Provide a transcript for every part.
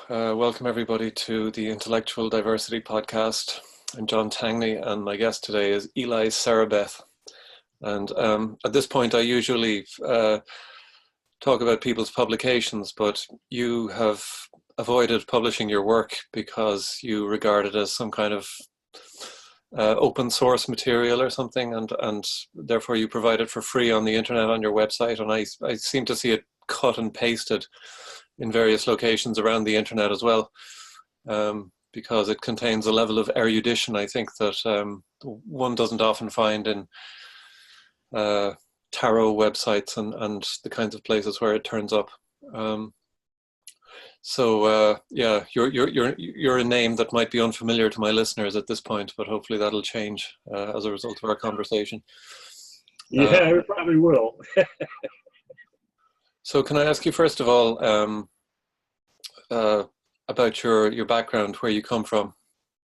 Welcome everybody to the Intellectual Diversity Podcast. I'm John Tangney, and my guest today is Eli Serabeth. And at this point, I usually talk about people's publications, but you have avoided publishing your work because you regard it as some kind of open source material or something, and therefore you provide it for free on the internet on your website. And I seem to see it cut and pasted in various locations around the internet as well, because it contains a level of erudition, I think, that one doesn't often find in tarot websites and the kinds of places where it turns up. Yeah, you're a name that might be unfamiliar to my listeners at this point, but hopefully that'll change as a result of our conversation. Yeah, it probably will. So can I ask you first of all about your background, where you come from?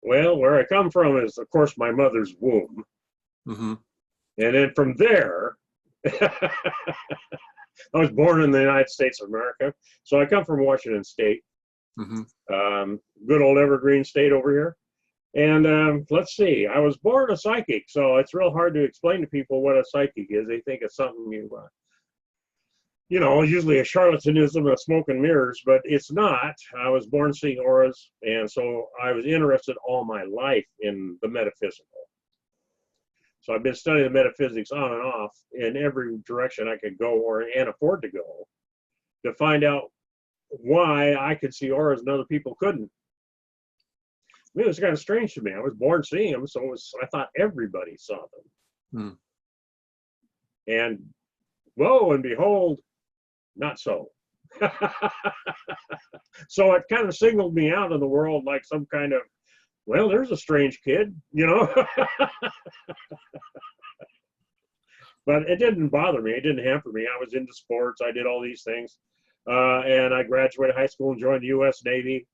Well, where I come from is, of course, my mother's womb. Mm-hmm. And then from there, I was born in the United States of America. So I come from Washington State, good old evergreen state over here. And let's see, I was born a psychic. So it's real hard to explain to people what a psychic is. They think it's something you know, usually a charlatanism, a smoke and mirrors, but it's not. I was born seeing auras, and so I was interested all my life in the metaphysical. So I've been studying the metaphysics on and off in every direction I could go and afford to go to find out why I could see auras and other people couldn't. I mean, it was kind of strange to me. I was born seeing them, so I thought everybody saw them. And lo and behold, not so. So it kind of signaled me out in the world like some kind of, well, there's a strange kid, you know. But it didn't bother me. It didn't hamper me. I was into sports. I did all these things. And I graduated high school and joined the U.S. Navy.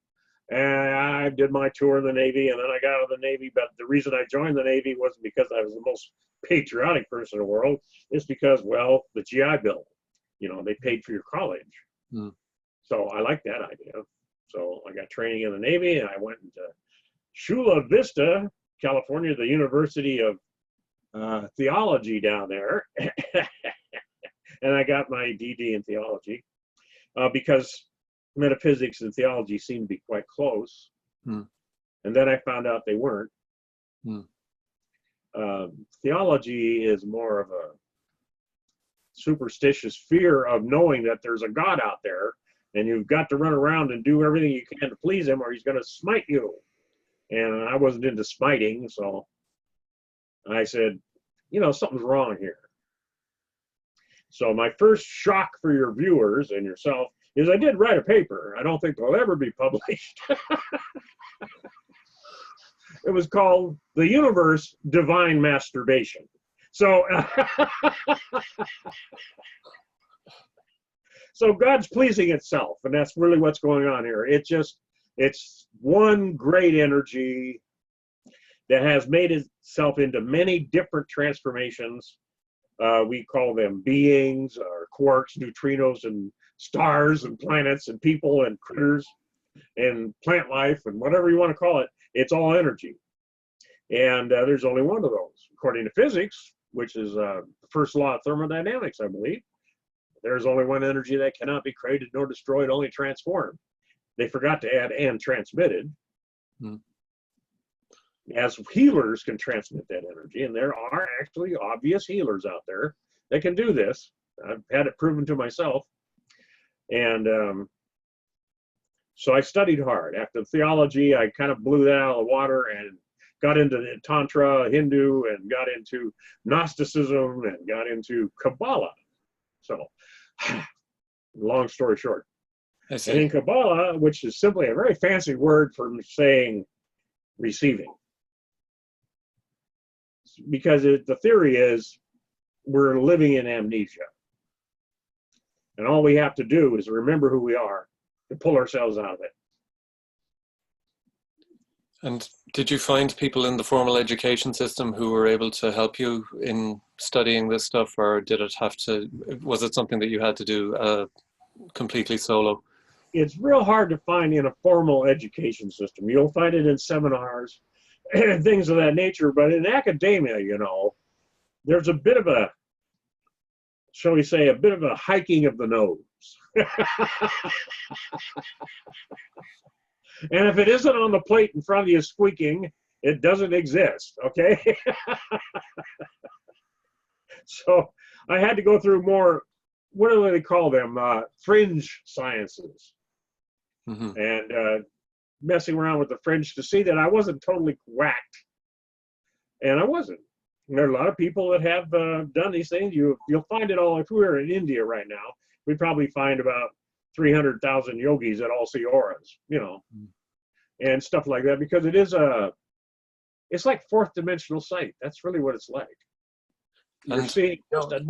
And I did my tour in the Navy, and then I got out of the Navy. But the reason I joined the Navy wasn't because I was the most patriotic person in the world. It's because, well, the GI Bill. You know, they paid for your college. So I liked that idea. So I got training in the Navy, and I went into Chula Vista, California, the University of Theology down there. And I got my DD in theology because metaphysics and theology seemed to be quite close. And then I found out they weren't. Theology is more of a superstitious fear of knowing that there's a God out there, and you've got to run around and do everything you can to please him, or he's going to smite you. And I wasn't into smiting, so I said, you know, something's wrong here. So my first shock for your viewers and yourself is I did write a paper. I don't think it'll ever be published. It was called The Universe Divine Masturbation. So, so God's pleasing itself, and that's really what's going on here. It's one great energy that has made itself into many different transformations. We call them beings, or quarks, neutrinos, and stars, and planets, and people, and critters, and plant life, and whatever you want to call it. It's all energy. And there's only one of those, according to physics, which is the first law of thermodynamics, I believe. There's only one energy that cannot be created nor destroyed, only transformed. They forgot to add and transmitted. As healers can transmit that energy, and there are actually obvious healers out there that can do this. I've had it proven to myself. And so I studied hard. After theology, I kind of blew that out of the water and got into Tantra, Hindu, and got into Gnosticism, and got into Kabbalah. So, long story short. And in Kabbalah, which is simply a very fancy word for saying receiving. Because the theory is we're living in amnesia. And all we have to do is remember who we are to pull ourselves out of it. And did you find people in the formal education system who were able to help you in studying this stuff, or was it something that you had to do completely solo? it's real hard to find in a formal education system. You'll find it in seminars and things of that nature, but in academia, you know, there's a bit of a, shall we say, a bit of a hiking of the nose. And if it isn't on the plate in front of you squeaking, it doesn't exist, okay? So I had to go through more, what do they call them, fringe sciences. And messing around with the fringe to see that I wasn't totally whacked. And I wasn't. And there are a lot of people that have done these things. You'll find it all. If we were in India right now, we'd probably find about 300,000 yogis that all see auras, you know, and stuff like that, because it's like fourth dimensional sight. That's really what it's like. You're seeing just a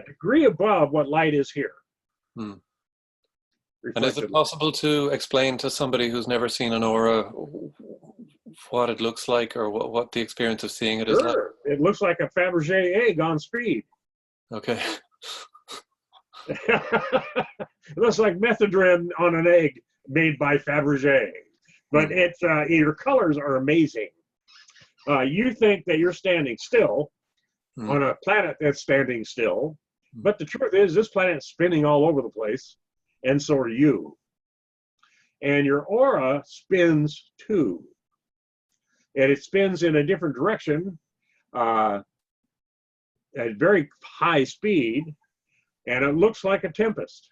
degree above what light is here. And is it possible to explain to somebody who's never seen an aura what it looks like, or what the experience of seeing it is like? Sure. It looks like a Fabergé egg on speed. Okay. It looks like methadone on an egg made by Fabergé. But it's your colors are amazing. You think that you're standing still on a planet that's standing still, but the truth is this planet's spinning all over the place, and so are you. And your aura spins too. And it spins in a different direction at very high speed, and it looks like a tempest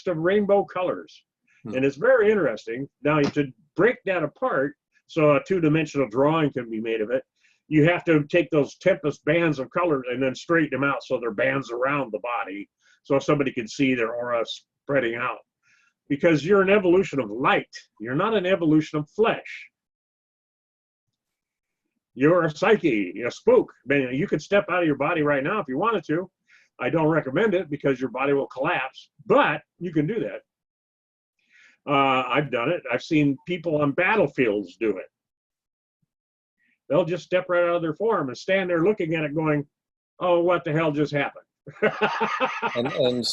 of rainbow colors. And it's very interesting. Now, to break that apart so a two-dimensional drawing can be made of it, you have to take those tempest bands of colors and then straighten them out so they're bands around the body so somebody can see their aura spreading out. Because you're an evolution of light. You're not an evolution of flesh. You're a psyche, a spook. You could step out of your body right now if you wanted to. I don't recommend it because your body will collapse, but you can do that. I've done it. I've seen people on battlefields do it. They'll just step right out of their form and stand there looking at it going, oh, what the hell just happened? and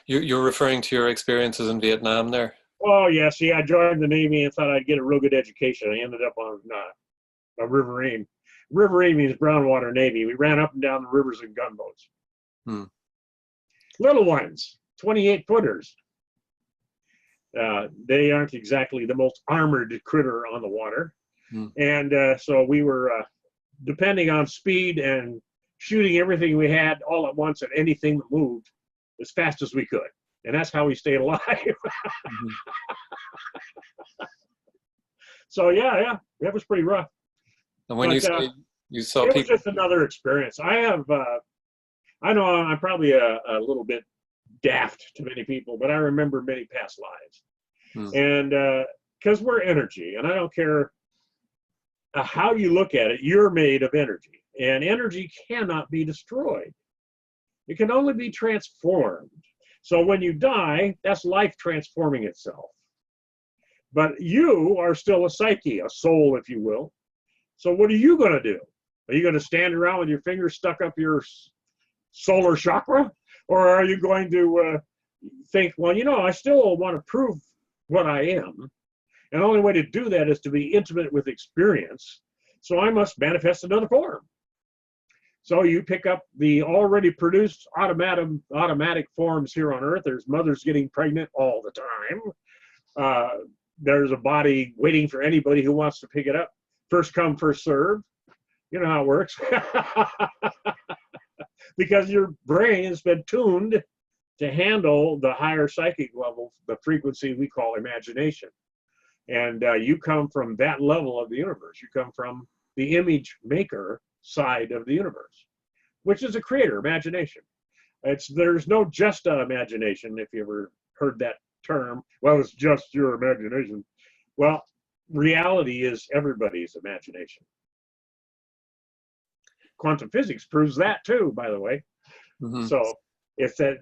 you're referring to your experiences in Vietnam there? Oh, yeah. See, I joined the Navy and thought I'd get a real good education. I ended up on a riverine. Riverine means brown water Navy. We ran up and down the rivers in gunboats. Little ones, 28-footers. They aren't exactly the most armored critter on the water. And so we were depending on speed and shooting everything we had all at once at anything that moved as fast as we could. And that's how we stayed alive. So yeah, that was pretty rough. And when you say you saw it people, was just another experience. I know I'm probably a little bit daft to many people, but I remember many past lives. And because we're energy, and I don't care how you look at it, you're made of energy, and energy cannot be destroyed. It can only be transformed. So when you die, that's life transforming itself. But you are still a psyche, a soul, if you will. So what are you going to do? Are you going to stand around with your fingers stuck up your solar chakra? Or are you going to think, well, you know, I still want to prove what I am. And the only way to do that is to be intimate with experience. So I must manifest another form. So you pick up the already produced automatic forms here on Earth. There's mothers getting pregnant all the time. There's a body waiting for anybody who wants to pick it up. First come, first serve. You know how it works. Because your brain has been tuned to handle the higher psychic level, the frequency we call imagination. And you come from that level of the universe. You come from the image maker side of the universe, which is a creator, imagination. There's no just imagination, if you ever heard that term. Well, it's just your imagination. Well, reality is everybody's imagination. Quantum physics proves that too, by the way. So it's that,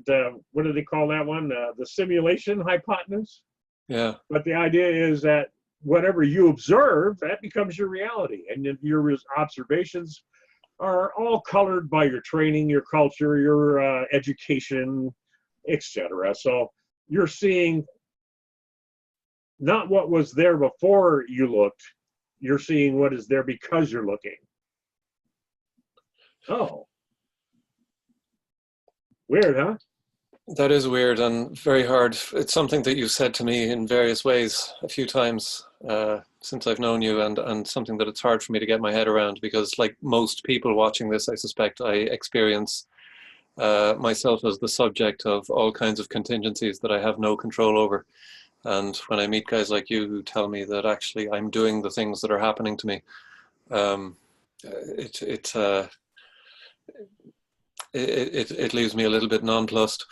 what do they call that one? The simulation hypotenuse. Yeah. But the idea is that whatever you observe, that becomes your reality. And your observations are all colored by your training, your culture, your education, etc. So you're seeing not what was there before you looked, you're seeing what is there because you're looking. Oh. Weird, huh? That is weird and very hard. It's something that you've said to me in various ways a few times since I've known you, and something that it's hard for me to get my head around, because like most people watching this, I suspect I experience myself as the subject of all kinds of contingencies that I have no control over. And when I meet guys like you who tell me that actually I'm doing the things that are happening to me, it leaves me a little bit nonplussed.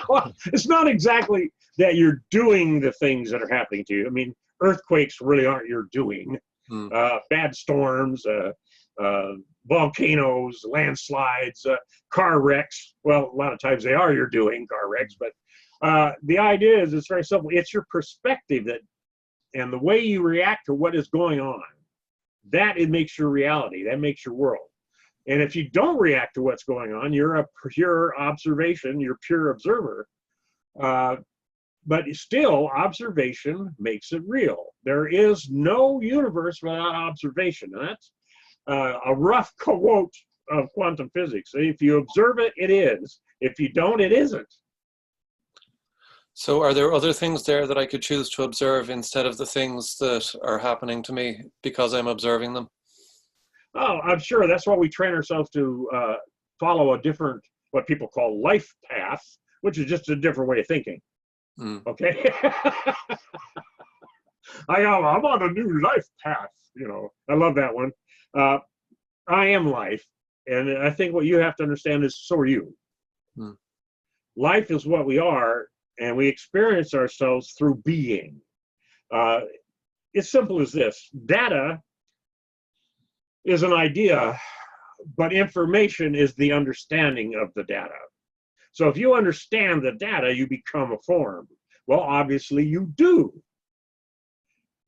Well, it's not exactly that you're doing the things that are happening to you. I mean, earthquakes really aren't your doing. Bad storms, volcanoes, landslides, car wrecks. Well, a lot of times they are your doing, car wrecks. But the idea is it's very simple. It's your perspective that, and the way you react to what is going on, that it makes your reality. That makes your world. And if you don't react to what's going on, you're a pure observation, you're pure observer. But still, observation makes it real. There is no universe without observation. And that's a rough quote of quantum physics. If you observe it, it is. If you don't, it isn't. So are there other things there that I could choose to observe instead of the things that are happening to me because I'm observing them? Oh, I'm sure. That's why we train ourselves to follow a different, what people call life path, which is just a different way of thinking. Okay? I'm on a new life path. You know, I love that one. I am life. And I think what you have to understand is so are you. Life is what we are, and we experience ourselves through being. It's simple as this. Data is an idea, but information is the understanding of the data. So if you understand the data, you become a form. Well, obviously you do.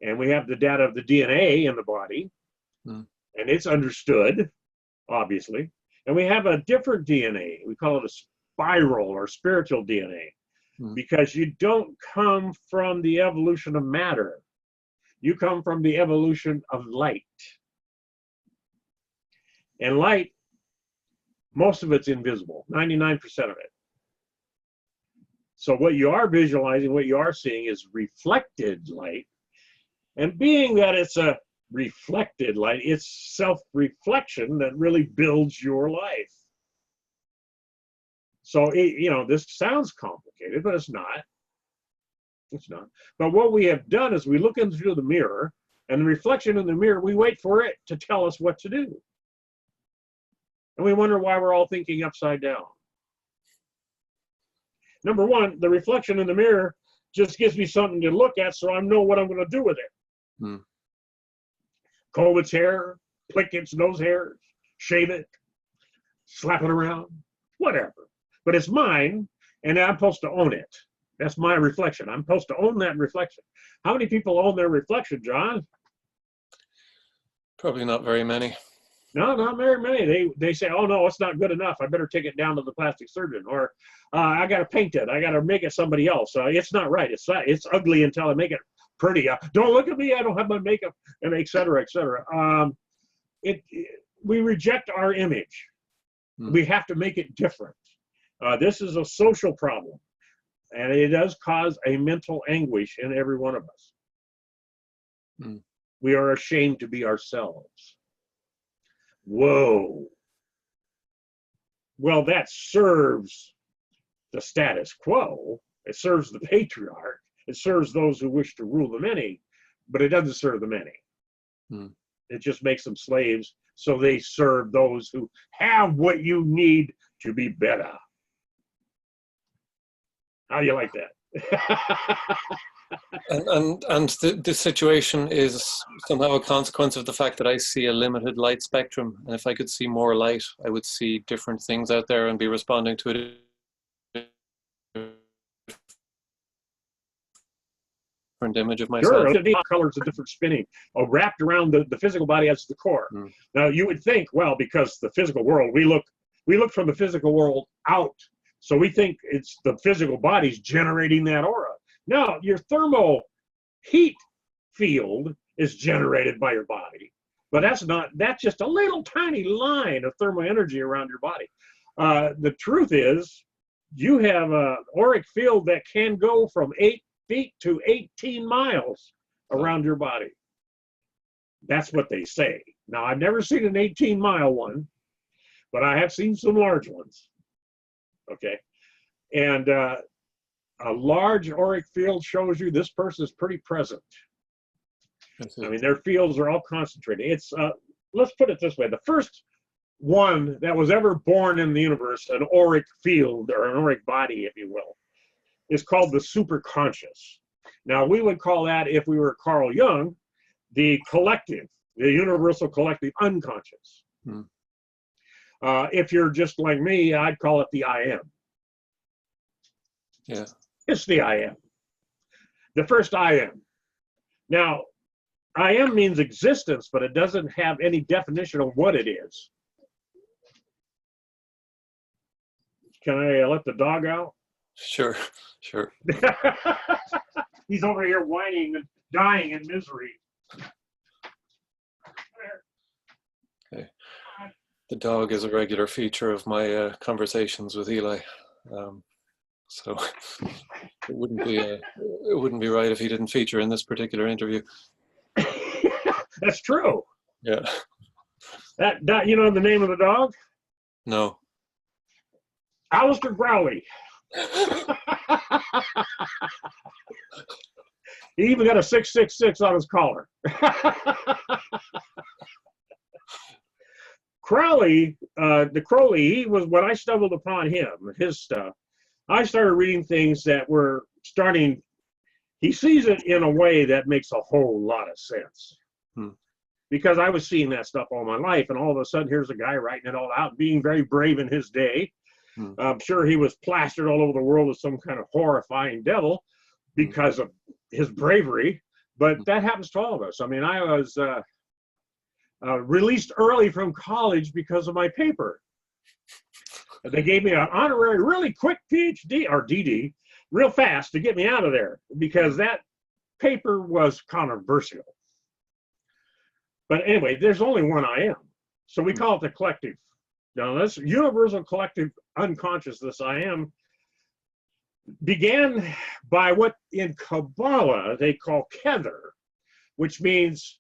And we have the data of the DNA in the body, and it's understood, obviously. And we have a different DNA. We call it a spiral or spiritual DNA, because you don't come from the evolution of matter. You come from the evolution of light. And light, most of it's invisible, 99% of it. So what you are visualizing, what you are seeing is reflected light. And being that it's a reflected light, it's self-reflection that really builds your life. So, this sounds complicated, but it's not. It's not. But what we have done is we look into the mirror, and the reflection in the mirror, we wait for it to tell us what to do. And we wonder why we're all thinking upside down. Number one, the reflection in the mirror just gives me something to look at so I know what I'm going to do with it. Comb its hair, plick its nose hairs, shave it, slap it around, whatever. But it's mine, and I'm supposed to own it. That's my reflection. I'm supposed to own that reflection. How many people own their reflection, John? Probably not very many. No, not very many. They say, oh, no, it's not good enough. I better take it down to the plastic surgeon. Or I got to paint it. I got to make it somebody else. It's not right. It's ugly until I make it pretty. Don't look at me. I don't have my makeup, and et cetera, et cetera. We reject our image. We have to make it different. This is a social problem, and it does cause a mental anguish in every one of us. We are ashamed to be ourselves. Whoa. Well, that serves the status quo. It serves the patriarch. It serves those who wish to rule the many, but it doesn't serve the many. It just makes them slaves, so they serve those who have what you need to be better. How do you like that? And the situation is somehow a consequence of the fact that I see a limited light spectrum. And if I could see more light, I would see different things out there and be responding to it. Different image of myself. Sure, different colors of different spinning, wrapped around the physical body as the core. Now you would think, well, because the physical world, we look from the physical world out. So we think it's the physical body's generating that aura. No, your thermal heat field is generated by your body. But that's just a little tiny line of thermal energy around your body. The truth is, you have an auric field that can go from 8 feet to 18 miles around your body. That's what they say. Now, I've never seen an 18-mile one, but I have seen some large ones. Okay. And a large auric field shows you this person is pretty present. I mean, their fields are all concentrated. It's, let's put it this way. The first one that was ever born in the universe, an auric field or an auric body, if you will, is called the superconscious. Now, we would call that, if we were Carl Jung, the collective, the universal collective unconscious. If you're just like me, I'd call it the I am. Yeah. It's the I am. The first I am. Now, I am means existence, but it doesn't have any definition of what it is. Can I let the dog out? Sure, sure. He's over here whining and dying in misery. Okay. The dog is a regular feature of my conversations with Eli. So it wouldn't be right if he didn't feature in this particular interview. That's true. Yeah. That you know the name of the dog? No. Alistair Growley. He even got a 666 on his collar. Crowley, the Crowley, he was, when I stumbled upon him, his stuff, I started reading things that were starting, he sees it in a way that makes a whole lot of sense. Because I was seeing that stuff all my life, and all of a sudden here's a guy writing it all out, being very brave in his day. I'm sure he was plastered all over the world as some kind of horrifying devil because of his bravery, but that happens to all of us. I mean, I was released early from college because of my paper. They gave me an honorary, really quick PhD, or DD, real fast to get me out of there because that paper was controversial. But anyway, there's only one I am. So we call it the collective. Now, this universal collective unconsciousness I am began by what in Kabbalah they call kether, which means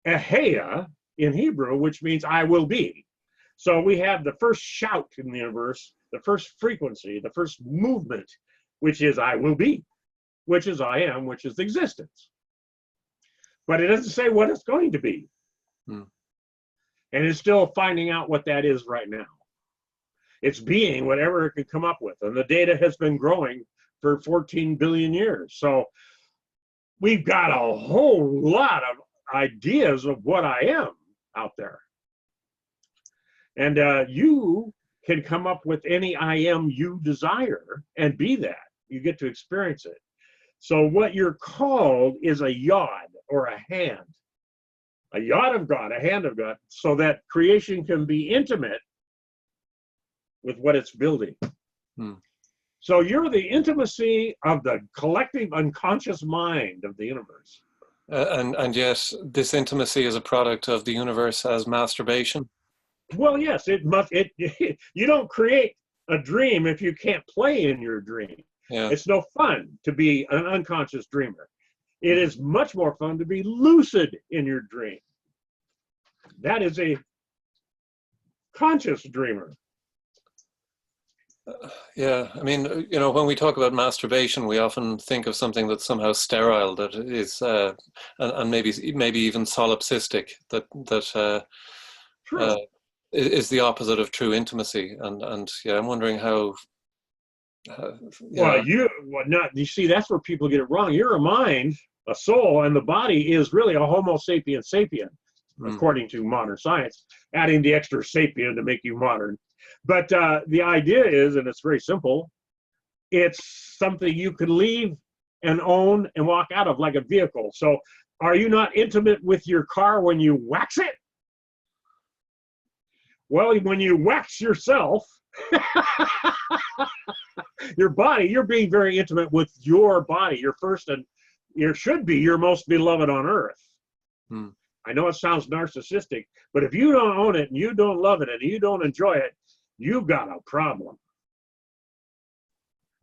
eheya in Hebrew, which means I will be. So we have the first shout in the universe, the first frequency, the first movement, which is I will be, which is I am, which is existence. But it doesn't say what it's going to be. And it's still finding out what that is right now. It's being whatever it can come up with. And the data has been growing for 14 billion years. So we've got a whole lot of ideas of what I am out there. And you can come up with any I am you desire and be that. You get to experience it. So what you're called is a yod, or a hand. A yod of God, a hand of God, so that creation can be intimate with what it's building. So you're the intimacy of the collective unconscious mind of the universe. And yet this intimacy is a product of the universe as masturbation? Well, yes, it must. You don't create a dream if you can't play in your dream. Yeah. It's no fun to be an unconscious dreamer. It is much more fun to be lucid in your dream. That is a conscious dreamer. Yeah, I mean, you know, when we talk about masturbation, we often think of something that's somehow sterile, that is, and maybe even solipsistic, that is the opposite of true intimacy. And yeah, I'm wondering how. Well, you see, that's where people get it wrong. You're a mind, a soul, and the body is really a Homo sapiens sapien, according to modern science, adding the extra sapien to make you modern. But the idea is, and it's very simple, it's something you can leave and own and walk out of like a vehicle. So are you not intimate with your car when you wax it? Well, when you wax yourself, your body, you're being very intimate with your body. Your first and you should be your most beloved on earth. Hmm. I know it sounds narcissistic, but if you don't own it and you don't love it and you don't enjoy it, you've got a problem.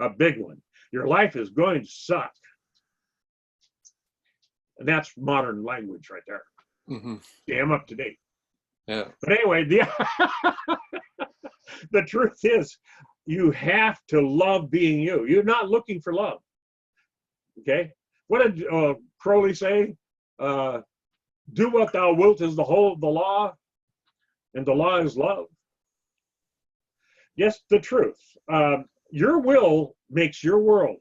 A big one. Your life is going to suck. And that's modern language right there. Mm-hmm. Damn up to date. Yeah. But anyway, the truth is, you have to love being you. You're not looking for love. Okay? What did Crowley say? Do what thou wilt is the whole of the law, and the law is love. Yes, the truth. Your will makes your world.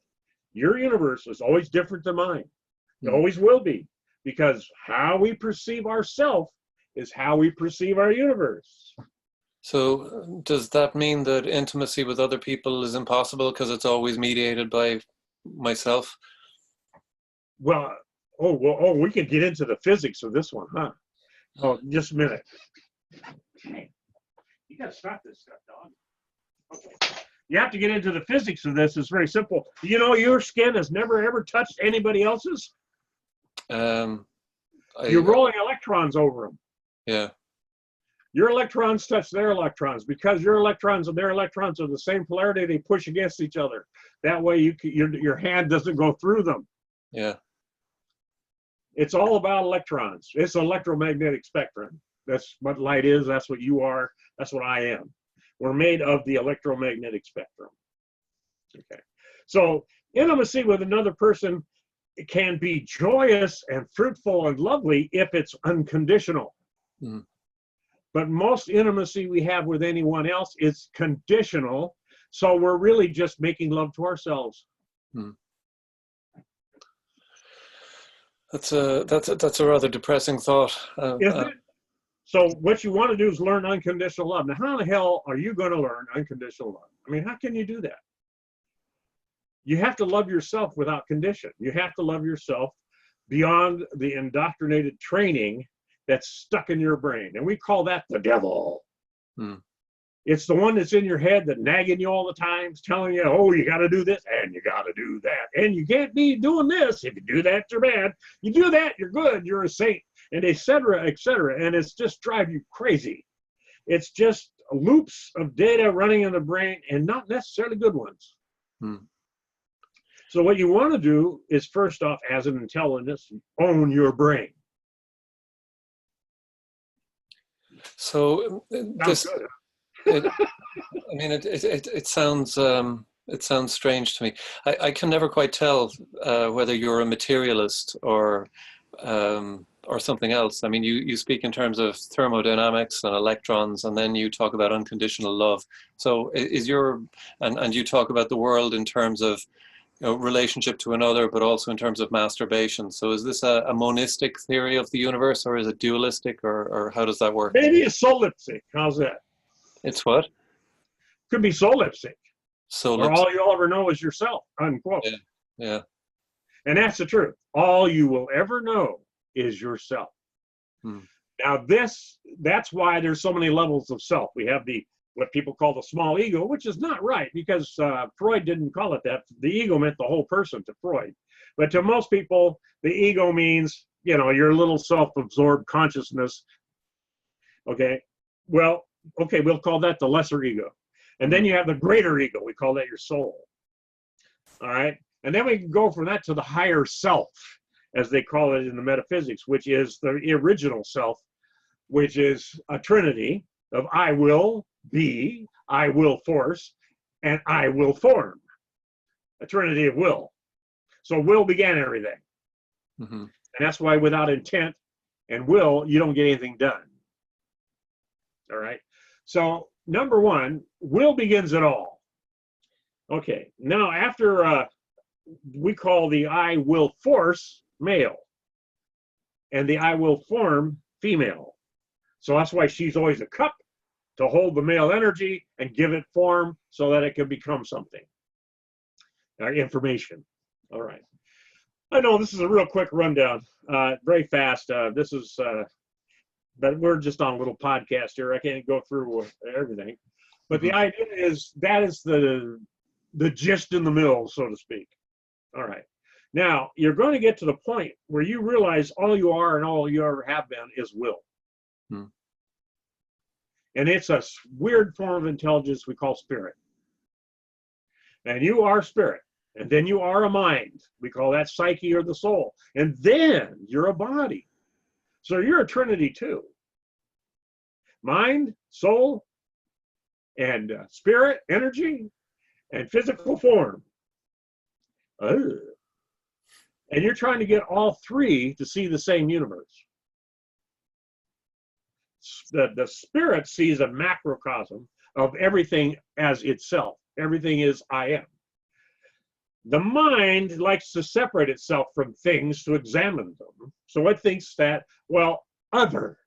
Your universe is always different than mine. It always will be, because how we perceive ourselves is how we perceive our universe. So does that mean that intimacy with other people is impossible because it's always mediated by myself? Well, we could get into the physics of this one, huh? Oh, just a minute. Hey, you got to stop this stuff, dog. Okay. You have to get into the physics of this. It's very simple. You know, your skin has never, ever touched anybody else's? You're rolling electrons over them. Yeah. Your electrons touch their electrons. Because your electrons and their electrons are the same polarity, they push against each other. That way your hand doesn't go through them. Yeah. It's all about electrons. It's an electromagnetic spectrum. That's what light is. That's what you are. That's what I am. We're made of the electromagnetic spectrum. Okay. So intimacy with another person can be joyous and fruitful and lovely if it's unconditional. Mm. But most intimacy we have with anyone else is conditional. So we're really just making love to ourselves. Mm. That's a rather depressing thought. Isn't it? So what you want to do is learn unconditional love. Now, how the hell are you going to learn unconditional love? I mean, how can you do that? You have to love yourself without condition. You have to love yourself beyond the indoctrinated training that's stuck in your brain. And we call that the devil. Hmm. It's the one that's in your head that nagging you all the time, telling you, oh, you got to do this and you got to do that. And you can't be doing this. If you do that, you're bad. You do that, you're good. You're a saint. And et cetera, et cetera. And it's just drive you crazy. It's just loops of data running in the brain and not necessarily good ones. Hmm. So what you want to do is, first off, as an intelligence, own your brain. So this, good. it sounds strange to me. I can never quite tell whether you're a materialist or something else. I mean, you speak in terms of thermodynamics and electrons, and then you talk about unconditional love. So and you talk about the world in terms of, you know, relationship to another, but also in terms of masturbation. So is this a monistic theory of the universe, or is it dualistic, or how does that work? Maybe a solipsy. How's that? It's what? Could be solipsy. Solipsy. Or all you'll ever know is yourself, unquote. Yeah. Yeah. And that's the truth. All you will ever know is yourself. Hmm. Now that's why there's so many levels of self. We have what people call the small ego, which is not right, because Freud didn't call it that. The ego meant the whole person to Freud. But to most people, the ego means, you know, your little self-absorbed consciousness. Okay. Well, okay, we'll call that the lesser ego. And then you have the greater ego. We call that your soul. All right. And then we can go from that to the higher self, as they call it in the metaphysics, which is the original self, which is a trinity of I will be, I will force, and I will form. A trinity of will. So will began everything. Mm-hmm. And that's why without intent and will, you don't get anything done. All right. So number one, will begins it all. Okay. Now after we call the I will force male and the I will form female. So that's why she's always a cup, to hold the male energy and give it form so that it can become something. Information. All right. I know this is a real quick rundown, very fast. This is but we're just on a little podcast here. I can't go through everything. But the idea is that is the gist in the middle, so to speak. All right. Now, you're going to get to the point where you realize all you are and all you ever have been is will. And it's a weird form of intelligence we call spirit. And you are spirit. And then you are a mind. We call that psyche or the soul. And then you're a body. So you're a trinity too. Mind, soul, and spirit, energy, and physical form. And you're trying to get all three to see the same universe. The spirit sees a macrocosm of everything as itself. Everything is I am. The mind likes to separate itself from things to examine them. So it thinks that, well, other.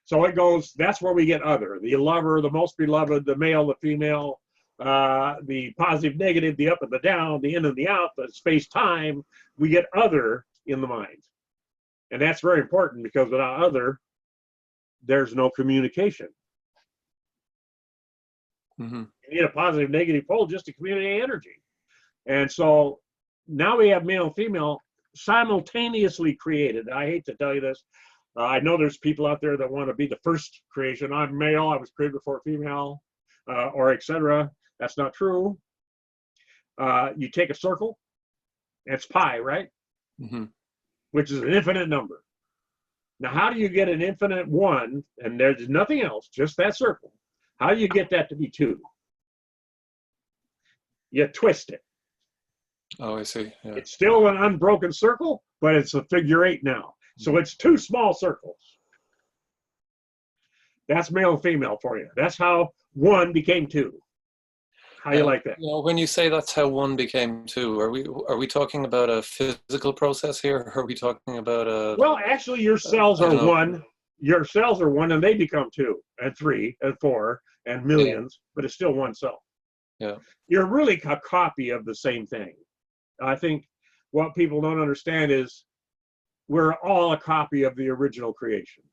So it goes, that's where we get other. The lover, the most beloved, the male, the female, the positive, negative, the up and the down, the in and the out, the space-time. We get other in the mind. And that's very important because without other, there's no communication. You need a positive, negative pole just to communicate energy. And so now we have male and female simultaneously created. I hate to tell you this. I know there's people out there that want to be the first creation. I'm male, I was created before female, or etc. That's not true. You take a circle, it's pi, right? Which is an infinite number. Now, how do you get an infinite one, and there's nothing else, just that circle? How do you get that to be 2? You twist it. Oh, I see. Yeah. It's still an unbroken circle, but it's a figure 8 now. So it's 2 small circles. That's male and female for you. That's how 1 became 2. How you like that? You know, when you say that's how 1 became 2, are we talking about a physical process here? Or are we talking about a? Well, actually, your cells are 1. Your cells are 1, and they become 2 and 3 and 4 and millions, but it's still 1 cell. Yeah. You're really a copy of the same thing. I think what people don't understand is we're all a copy of the original creation.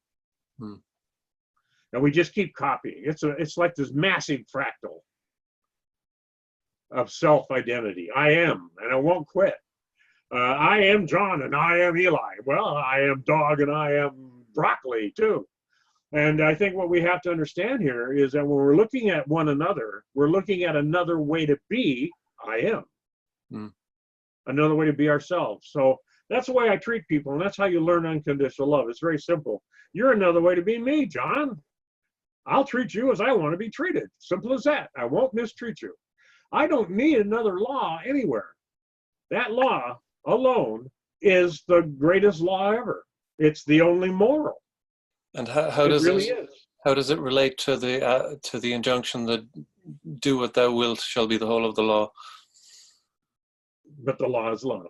And we just keep copying. It's like this massive fractal of self-identity. I am, and I won't quit. I am John, and I am Eli. Well, I am dog, and I am broccoli, too. And I think what we have to understand here is that when we're looking at one another, we're looking at another way to be I am. Another way to be ourselves. So that's the way I treat people, and that's how you learn unconditional love. It's very simple. You're another way to be me, John. I'll treat you as I want to be treated. Simple as that. I won't mistreat you. I don't need another law anywhere. That law alone is the greatest law ever. It's the only moral. And how does it really is. How does it relate to the injunction that do what thou wilt shall be the whole of the law? But the law is love.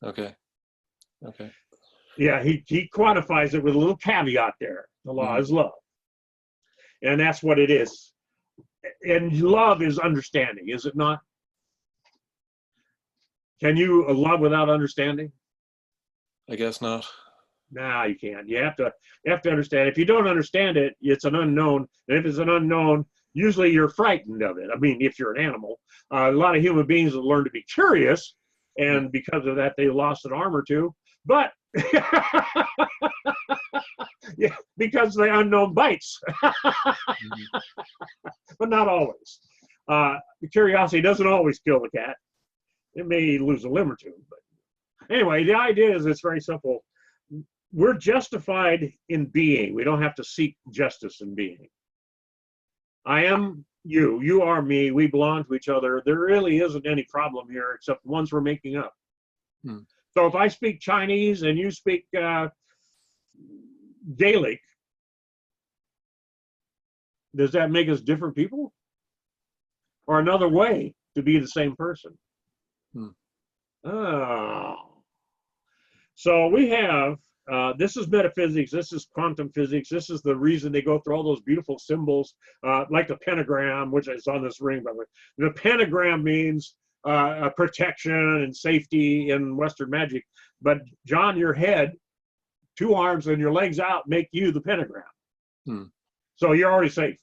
Okay. Yeah, he quantifies it with a little caveat there. The law is love. And that's what it is. And love is understanding, is it not? Can you love without understanding? I guess not. Nah, you can't. You have to understand. If you don't understand it, it's an unknown. And if it's an unknown, usually you're frightened of it. I mean, if you're an animal, a lot of human beings have learned to be curious, and because of that, they lost an arm or two. But yeah, because the unknown bites, but not always. The curiosity doesn't always kill the cat. It may lose a limb or two. But anyway, the idea is it's very simple. We're justified in being. We don't have to seek justice in being. I am you. You are me. We belong to each other. There really isn't any problem here except the ones we're making up. So if I speak Chinese and you speak Gaelic, does that make us different people? Or another way to be the same person? Oh. So we have, this is metaphysics, this is quantum physics, this is the reason they go through all those beautiful symbols, like the pentagram, which is on this ring, by the way. The pentagram means protection and safety in Western magic. But John, your head 2 arms and your legs out make you the pentagram. Hmm. So you're already safe.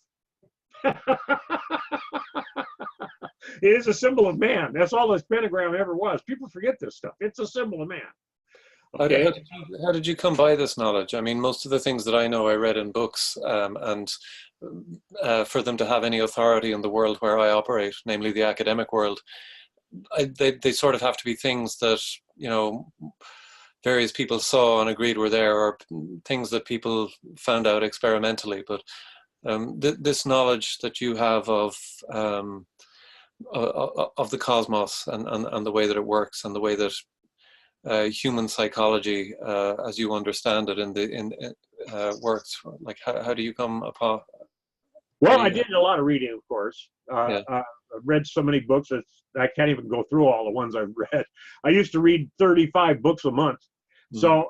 It is a symbol of man. That's all this pentagram ever was. People forget this stuff. It's a symbol of man. Okay. How did you come by this knowledge? I mean, most of the things that I know I read in books, and for them to have any authority in the world where I operate, namely the academic world, they sort of have to be things that, you know, various people saw and agreed were there, or things that people found out experimentally. But this knowledge that you have of the cosmos and the way that it works and the way that human psychology, as you understand it, works. Like, how do you come upon? Well, I did a lot of reading, of course. Yeah. I read so many books that I can't even go through all the ones I've read. I used to read 35 books a month. So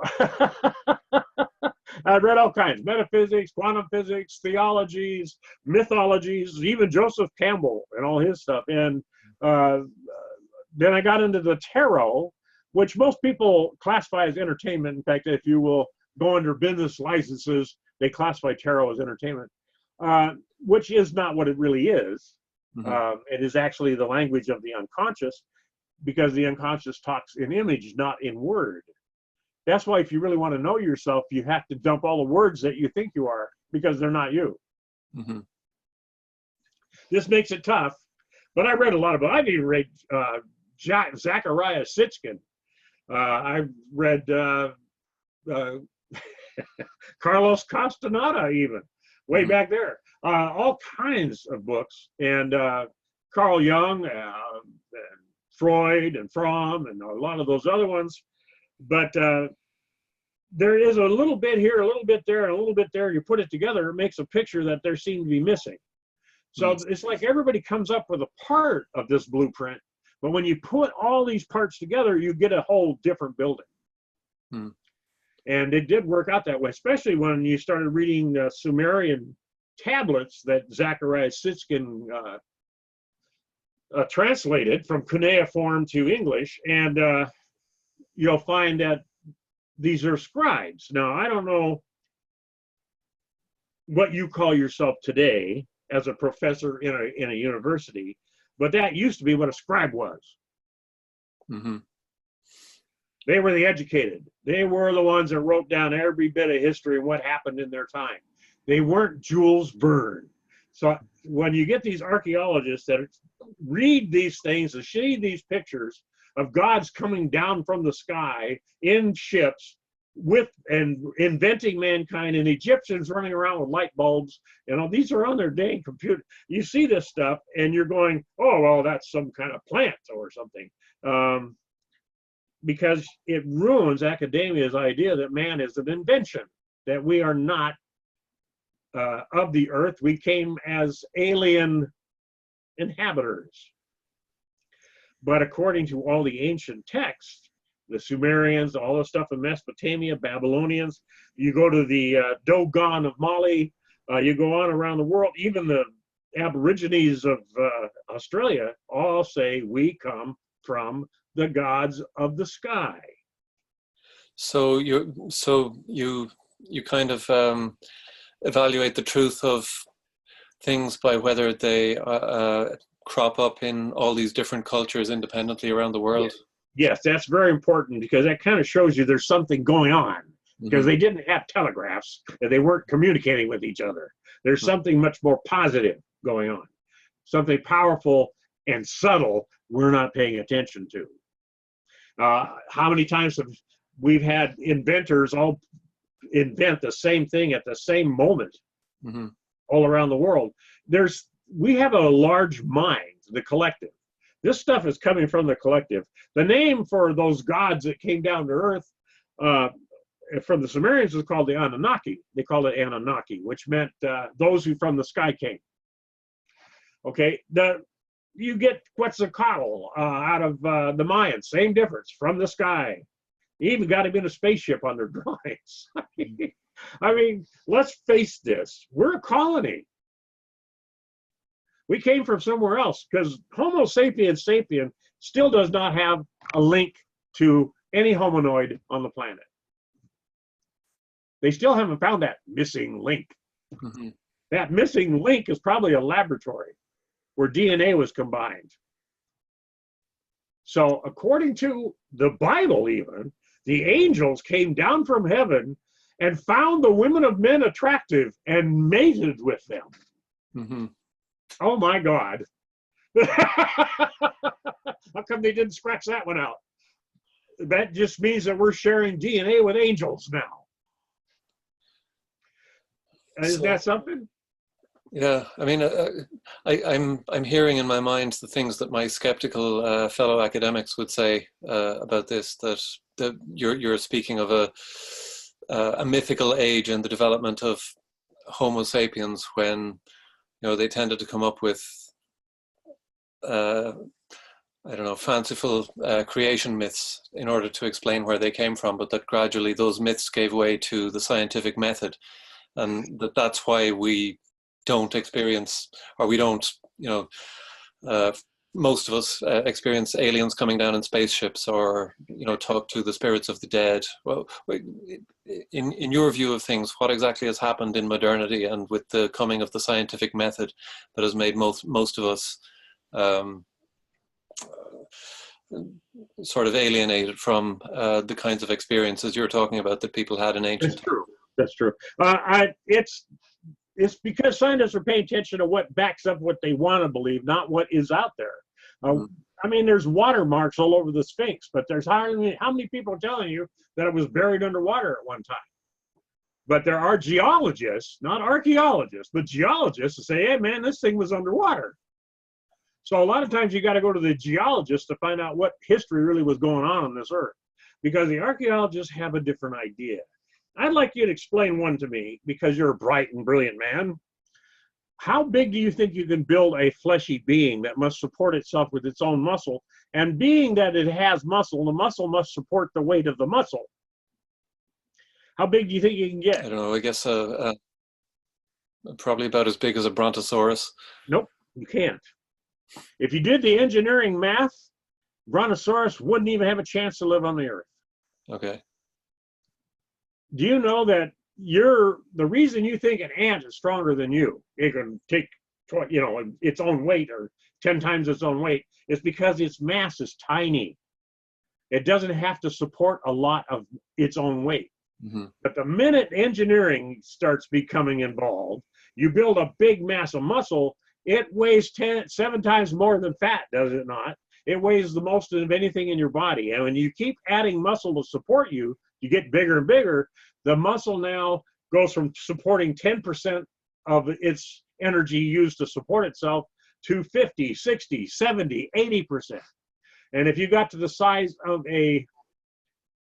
I read all kinds: metaphysics, quantum physics, theologies, mythologies, even Joseph Campbell and all his stuff. And then I got into the tarot, which most people classify as entertainment. In fact, if you will go under business licenses, they classify tarot as entertainment, which is not what it really is. It is actually the language of the unconscious, because the unconscious talks in image, not in word. That's why if you really want to know yourself, you have to dump all the words that you think you are, because they're not you. This makes it tough, but I read a lot of books. I've even read Zachariah Sitchin. I've read Carlos Castaneda, even way back there. All kinds of books, and Carl Jung, and Freud, and Fromm, and a lot of those other ones. But there is a little bit here, a little bit there, and a little bit there. You put it together, it makes a picture that there seems to be missing. So it's like everybody comes up with a part of this blueprint, but when you put all these parts together, you get a whole different building. And it did work out that way, especially when you started reading Sumerian tablets that Zachariah Sitchin translated from cuneiform to English, and you'll find that these are scribes. Now, I don't know what you call yourself today as a professor in a university, but that used to be what a scribe was. They were the educated. They were the ones that wrote down every bit of history and what happened in their time. They weren't Jules Verne. So when you get these archaeologists that read these things and see these pictures of gods coming down from the sky in ships with and inventing mankind, and Egyptians running around with light bulbs, you know, these are on their dang computer. You see this stuff and you're going, oh, well, that's some kind of plant or something. Because it ruins academia's idea that man is an invention, that we are not of the earth. We came as alien inhabitants. But according to all the ancient texts, the Sumerians, all the stuff in Mesopotamia, Babylonians, you go to the Dogon of Mali, you go on around the world, even the Aborigines of Australia all say we come from the gods of the sky. So you kind of evaluate the truth of things by whether they crop up in all these different cultures independently around the world. Yes, that's very important, because that kind of shows you there's something going on, because they didn't have telegraphs and they weren't communicating with each other. There's something much more positive going on, something powerful and subtle we're not paying attention to. How many times have we've had inventors all invent the same thing at the same moment all around the world? We have a large mind, the collective. This stuff is coming from the collective. The name for those gods that came down to earth from the Sumerians was called the Anunnaki. They called it Anunnaki, which meant those who from the sky came. Okay, you get Quetzalcoatl out of the Mayans, same difference, from the sky. They even got him in a spaceship on their drawings. I mean, let's face this, we're a colony. We came from somewhere else, because Homo sapiens sapien still does not have a link to any hominoid on the planet. They still haven't found that missing link. Mm-hmm. That missing link is probably a laboratory where DNA was combined. So according to the Bible even, the angels came down from heaven and found the women of men attractive and mated with them. Mm-hmm. Oh my God. How come they didn't scratch that one out? That just means that we're sharing DNA with angels now. Isn't that something? Yeah, I mean, I'm hearing in my mind the things that my skeptical fellow academics would say about this. That you're speaking of a mythical age in the development of Homo sapiens, when they tended to come up with I don't know, fanciful creation myths in order to explain where they came from, but that gradually those myths gave way to the scientific method, and that's why we don't experience, or we don't, most of us experience aliens coming down in spaceships, or talk to the spirits of the dead. Well, in your view of things, what exactly has happened in modernity and with the coming of the scientific method that has made most of us sort of alienated from the kinds of experiences you're talking about that people had in ancient times? That's true. It's because scientists are paying attention to what backs up what they want to believe, not what is out there. I mean, there's watermarks all over the Sphinx, but there's how many people are telling you that it was buried underwater at one time? But there are geologists, not archaeologists, but geologists who say, hey, man, this thing was underwater. So a lot of times you got to go to the geologists to find out what history really was going on this earth, because the archaeologists have a different idea. I'd like you to explain one to me, because you're a bright and brilliant man. How big do you think you can build a fleshy being that must support itself with its own muscle? And being that it has muscle, the muscle must support the weight of the muscle. How big do you think you can get? I don't know, I guess probably about as big as a brontosaurus. Nope, you can't. If you did the engineering math, brontosaurus wouldn't even have a chance to live on the earth. Okay. Do you know that the reason you think an ant is stronger than you, it can take its own weight or 10 times its own weight, is because its mass is tiny. It doesn't have to support a lot of its own weight. Mm-hmm. But the minute engineering starts becoming involved, you build a big mass of muscle, it weighs 7 times more than fat, does it not? It weighs the most of anything in your body. And when you keep adding muscle to support you, you get bigger and bigger. The muscle now goes from supporting 10% of its energy used to support itself to 50, 60, 70, 80%. And if you got to the size of a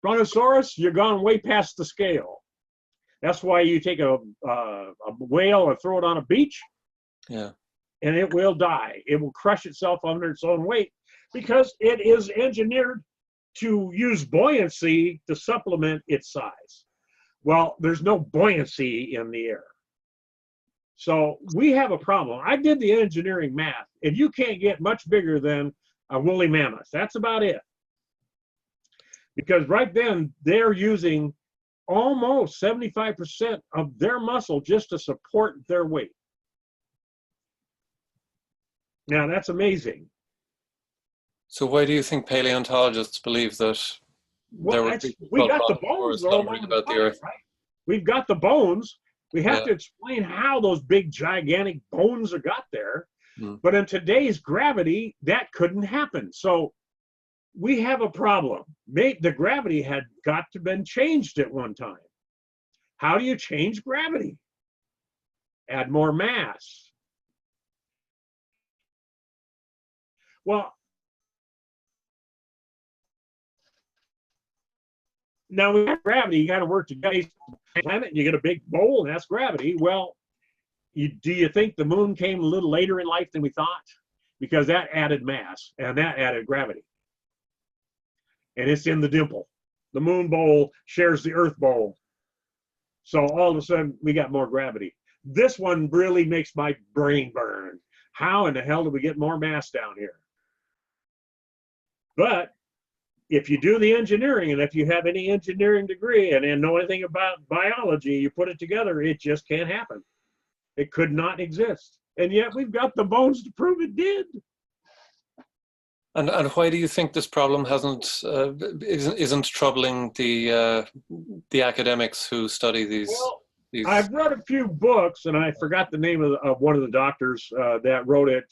brontosaurus, you're gone way past the scale. That's why you take a whale and throw it on a beach. Yeah. And it will die. It will crush itself under its own weight, because it is engineered to use buoyancy to supplement its size. Well, there's no buoyancy in the air. So we have a problem. I did the engineering math, and you can't get much bigger than a woolly mammoth. That's about it. Because right then, they're using almost 75% of their muscle just to support their weight. Now, that's amazing. So why do you think paleontologists believe that there were we got the bones all over about the Earth? Right? We've got the bones. We have to explain how those big, gigantic bones got there. But in today's gravity, that couldn't happen. So we have a problem. The gravity had got to been changed at one time. How do you change gravity? Add more mass. Well, now we have gravity. You got to work together. Planet, you get a big bowl, and that's gravity. Well, do you think the moon came a little later in life than we thought? Because that added mass, and that added gravity. And it's in the dimple. The moon bowl shares the earth bowl. So all of a sudden, we got more gravity. This one really makes my brain burn. How in the hell do we get more mass down here? But if you do the engineering, and if you have any engineering degree and know anything about biology, you put it together, it just can't happen. It could not exist. And yet we've got the bones to prove it did. And why do you think this problem isn't troubling the academics who study these? Well, I've read a few books, and I forgot the name of one of the doctors that wrote it.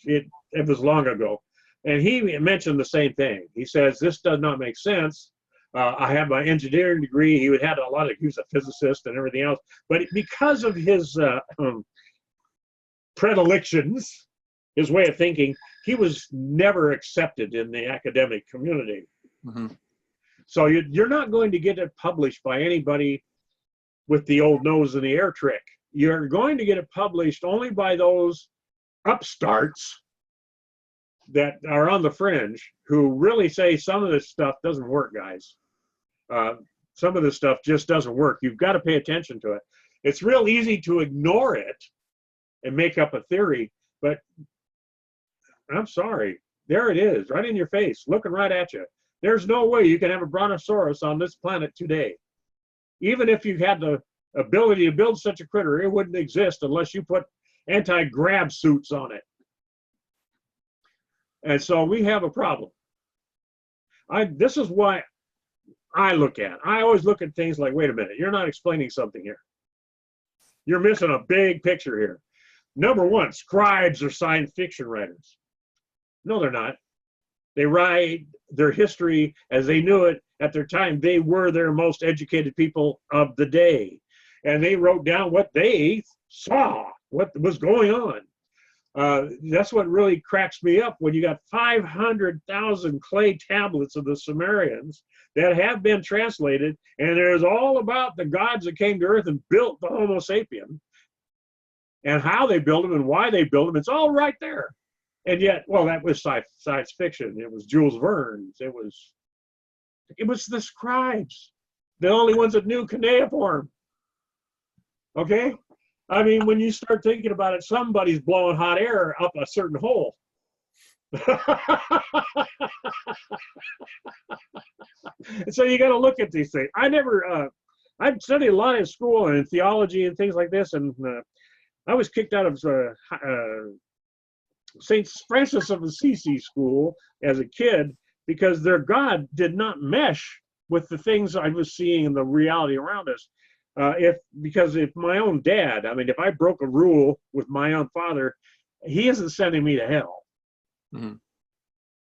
It was long ago, and he mentioned the same thing. He says this does not make sense. I have my engineering degree. He was a physicist and everything else, but because of his predilections, his way of thinking, he was never accepted in the academic community. Mm-hmm. So you're not going to get it published by anybody with the old nose in the air trick. You're going to get it published only by those upstarts that are on the fringe who really say some of this stuff doesn't work, guys. Some of this stuff just doesn't work. You've got to pay attention to it. It's real easy to ignore it and make up a theory, but I'm sorry, there it is, right in your face, looking right at you. There's no way you can have a brontosaurus on this planet today. Even if you had the ability to build such a critter, it wouldn't exist unless you put anti-grab suits on it. And so we have a problem. This is why I always look at things like, wait a minute, you're not explaining something here. You're missing a big picture here. Number one, scribes are science fiction writers. No, they're not. They write their history as they knew it at their time. They were their most educated people of the day. And they wrote down what they saw, what was going on. That's what really cracks me up when you got 500,000 clay tablets of the Sumerians that have been translated, and there's all about the gods that came to earth and built the Homo sapien and how they built them and why they built them. It's all right there. And yet, well, that was science fiction. It was Jules Verne's. It was the scribes, the only ones that knew cuneiform. Okay? I mean, when you start thinking about it, somebody's blowing hot air up a certain hole. So you got to look at these things. I'd studied a lot in school and in theology and things like this, and I was kicked out of St. Francis of Assisi school as a kid because their God did not mesh with the things I was seeing in the reality around us. Because if my own dad, I mean, if I broke a rule with my own father, he isn't sending me to hell. Mm-hmm.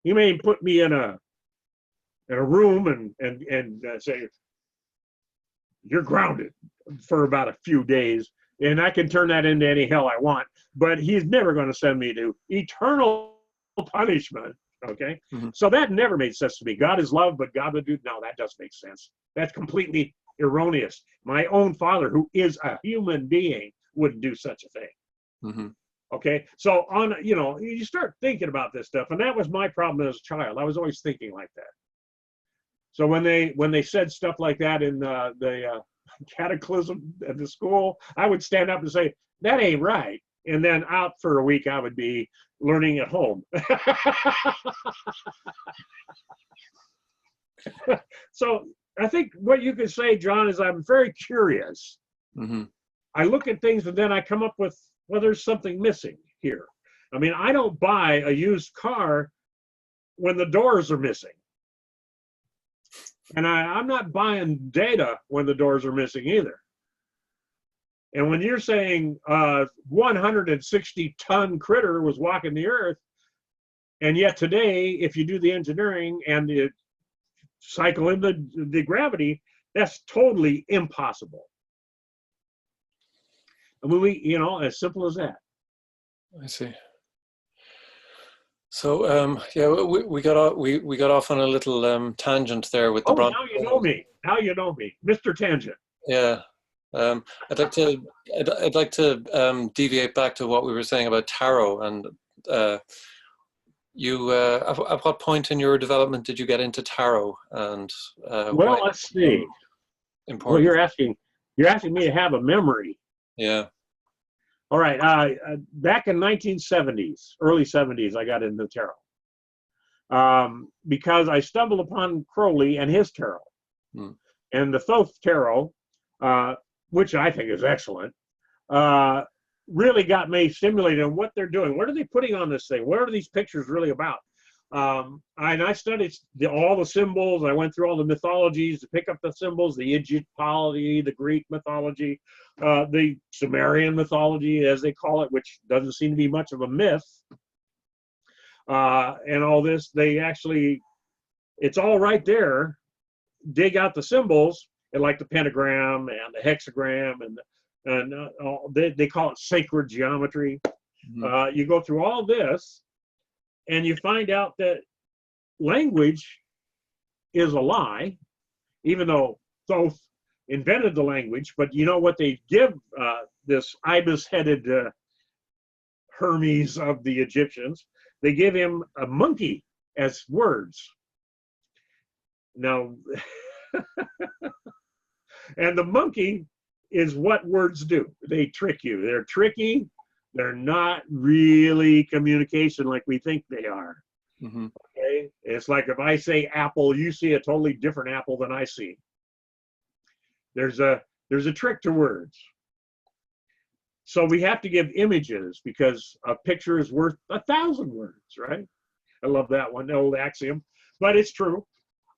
He may put me in a room and say, you're grounded for about a few days, and I can turn that into any hell I want, but he's never going to send me to eternal punishment. Okay. Mm-hmm. So that never made sense to me. God is love, but God would do, no, that doesn't make sense. That's completely erroneous. My own father, who is a human being, wouldn't do such a thing. Mm-hmm. Okay. So you start thinking about this stuff, and that was my problem as a child. I was always thinking like that. So when they said stuff like that in the cataclysm at the school, I would stand up and say, that ain't right. And then out for a week, I would be learning at home. So I think what you could say, John, is I'm very curious. Mm-hmm. I look at things and then I come up with, well, there's something missing here. I mean, I don't buy a used car when the doors are missing. And I'm not buying data when the doors are missing either. And when you're saying 160-ton critter was walking the earth, and yet today, if you do the engineering and the cycle in the gravity, that's totally impossible. I mean, as simple as that. I see. So yeah, we got off on a little tangent there with the. Now you know me. Now you know me, Mr. Tangent. Yeah. I'd like to deviate back to what we were saying about tarot, and you at what point in your development did you get into tarot? And well, let's see. Important. Well, you're asking me to have a memory. Yeah. All right. Back in 1970s, early 70s, I got into tarot. because I stumbled upon Crowley and his tarot. And the Thoth tarot, which I think is excellent, really got me stimulated in what they're doing. What are they putting on this thing? What are these pictures really about? And I studied all the symbols. I went through all the mythologies to pick up the symbols, the Egyptology, the Greek mythology, the Sumerian mythology, as they call it, which doesn't seem to be much of a myth. And all this, they actually, it's all right there. Dig out the symbols, and like the pentagram and the hexagram, and they call it sacred geometry. You go through all this, and you find out that language is a lie, even though Thoth invented the language. But you know what they give this ibis-headed Hermes of the Egyptians? They give him a monkey as words. Now, and the monkey is what words do. They trick you. They're tricky. They're not really communication like we think they are. Okay? It's like if I say apple, you see a totally different apple than I see. There's a trick to words. So we have to give images because a picture is worth 1,000 words, right? I love that one, the old axiom, but it's true.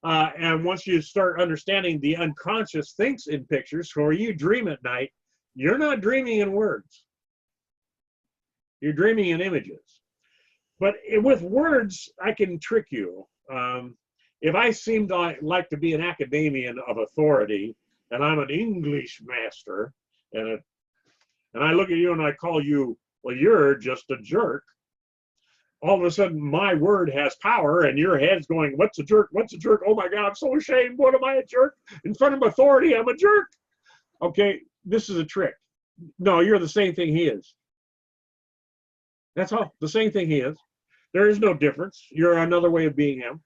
And once you start understanding the unconscious thinks in pictures, so when you dream at night, you're not dreaming in words. You're dreaming in images. But with words, I can trick you. If I seem to like to be an academician of authority, and I'm an English master, and I look at you and I call you, well, you're just a jerk. All of a sudden, my word has power, and your head's going, what's a jerk? What's a jerk? Oh my God, I'm so ashamed. What am I, a jerk? In front of authority, I'm a jerk. Okay, this is a trick. No, you're the same thing he is. That's all, the same thing he is. There is no difference. You're another way of being him.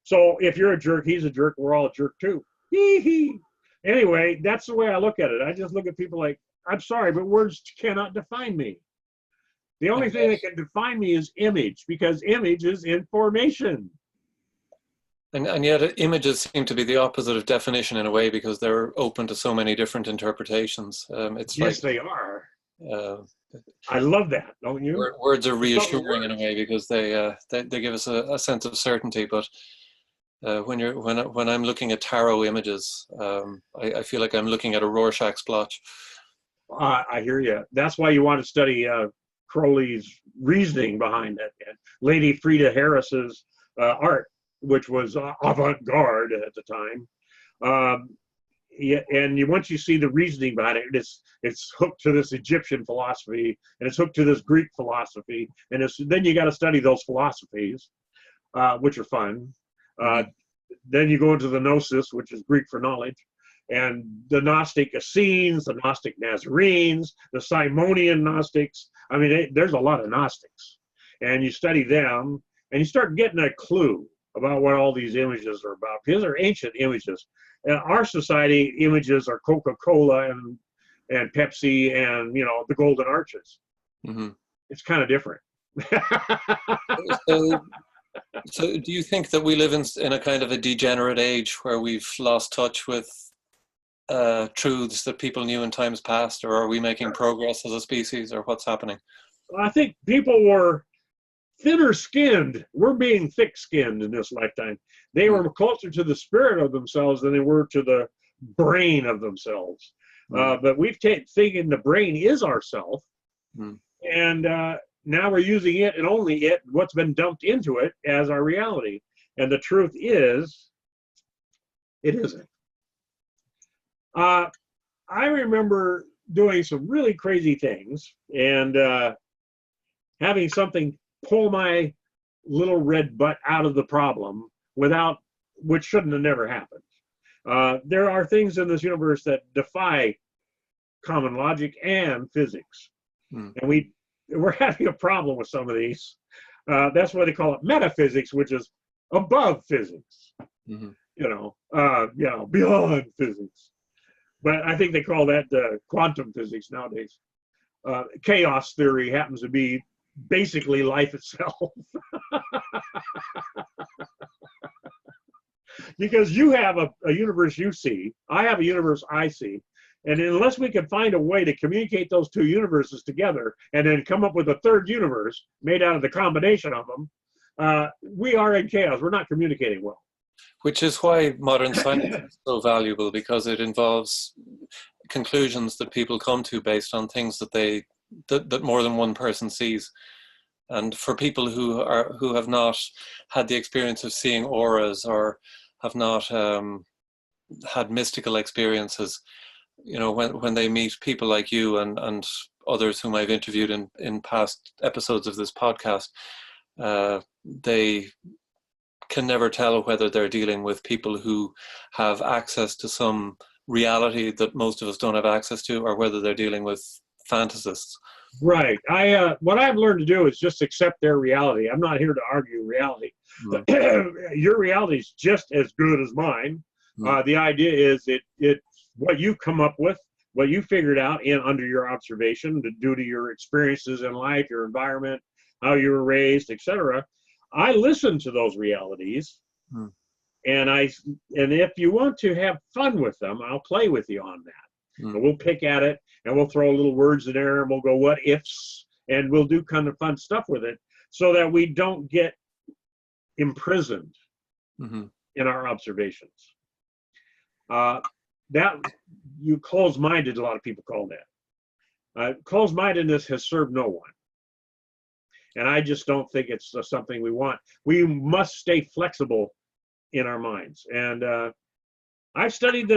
So if you're a jerk, he's a jerk. We're all a jerk too. Hee hee. Anyway, that's the way I look at it. I just look at people like, I'm sorry, but words cannot define me. The only thing that can define me is image, because image is information. And yet images seem to be the opposite of definition in a way, because they're open to so many different interpretations. It's yes, like, they are. I love that, don't you? Words are reassuring in a way, because they give us a sense of certainty. But when I'm looking at tarot images, I feel like I'm looking at a Rorschach's blotch. I hear you. That's why you want to study Crowley's reasoning behind it. And Lady Frida Harris's art, which was avant-garde at the time. And once you see the reasoning behind it, it's hooked to this Egyptian philosophy, and it's hooked to this Greek philosophy, and then you got to study those philosophies, which are fun. Then you go into the Gnosis, which is Greek for knowledge, and the Gnostic Essenes, the Gnostic Nazarenes, the Simonian Gnostics. I mean, there's a lot of Gnostics, and you study them, and you start getting a clue about what all these images are about, because they're ancient images. In our society, images are Coca-Cola and Pepsi and, the Golden Arches. It's kind of different. So do you think that we live in a kind of a degenerate age where we've lost touch with truths that people knew in times past, or are we making progress as a species, or what's happening? I think people were thinner skinned. We're being thick skinned in this lifetime. They were closer to the spirit of themselves than they were to the brain of themselves. But we've taken the brain is ourself, and now we're using it and only it, what's been dumped into it, as our reality. And the truth is, it isn't. I remember doing some really crazy things and having something pull my little red butt out of the problem which shouldn't have never happened. There are things in this universe that defy common logic and physics. And we're having a problem with some of these. That's why they call it metaphysics, which is above physics, beyond physics. But I think they call that quantum physics nowadays. Chaos theory happens to be basically life itself. Because you have a universe you see, I have a universe I see, and unless we can find a way to communicate those two universes together and then come up with a third universe made out of the combination of them, we are in chaos. We're not communicating well. Which is why modern science is so valuable, because it involves conclusions that people come to based on things that more than one person sees. And for people who have not had the experience of seeing auras, or have not had mystical experiences, you know, when they meet people like you and others whom I've interviewed in past episodes of this podcast, they can never tell whether they're dealing with people who have access to some reality that most of us don't have access to, or whether they're dealing with fantasists. Right. What I've learned to do is just accept their reality. I'm not here to argue reality. Your reality is just as good as mine. The idea is it what you come up with, what you figured out under your observation, due to your experiences in life, your environment, how you were raised, etc. I listen to those realities, and if you want to have fun with them, I'll play with you on that. And we'll pick at it, and we'll throw little words in there, and we'll go what ifs, and we'll do kind of fun stuff with it, so that we don't get imprisoned in our observations. That you closed-minded, a lot of people call that. Closed-mindedness has served no one. And I just don't think it's something we want. We must stay flexible in our minds. And I've studied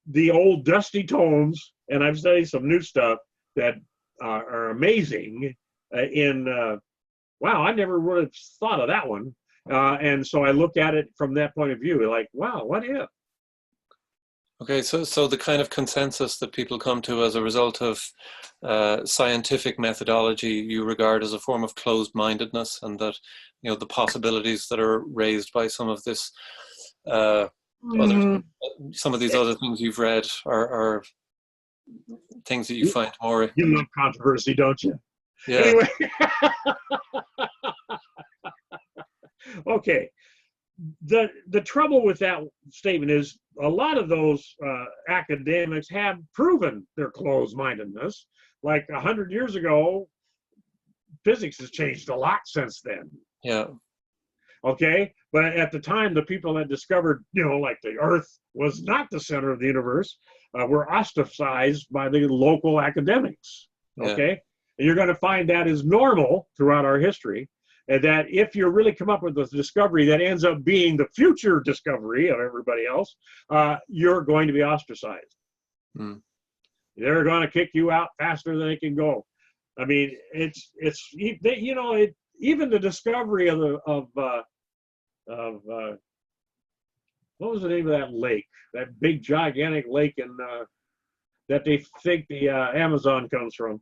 the old dusty tomes, and I've studied some new stuff that are amazing. Wow, I never would have thought of that one. And so I look at it from that point of view, like, wow, what if? Okay, so the kind of consensus that people come to as a result of scientific methodology you regard as a form of closed-mindedness, and that, you know, the possibilities that are raised by some of this, some of these other things you've read are things that you find more. You love controversy, don't you? Yeah. Anyway. Okay. The trouble with that statement is a lot of those academics have proven their closed-mindedness. Like 100 years ago, physics has changed a lot since then. Yeah. Okay, but at the time, the people that discovered, you know, like the Earth was not the center of the universe, were ostracized by the local academics. Okay, and you're going to find that is normal throughout our history. And that if you really come up with a discovery that ends up being the future discovery of everybody else, you're going to be ostracized. They're going to kick you out faster than they can go. I mean, it's you know, even the discovery of what was the name of that lake, that big gigantic lake that they think the Amazon comes from.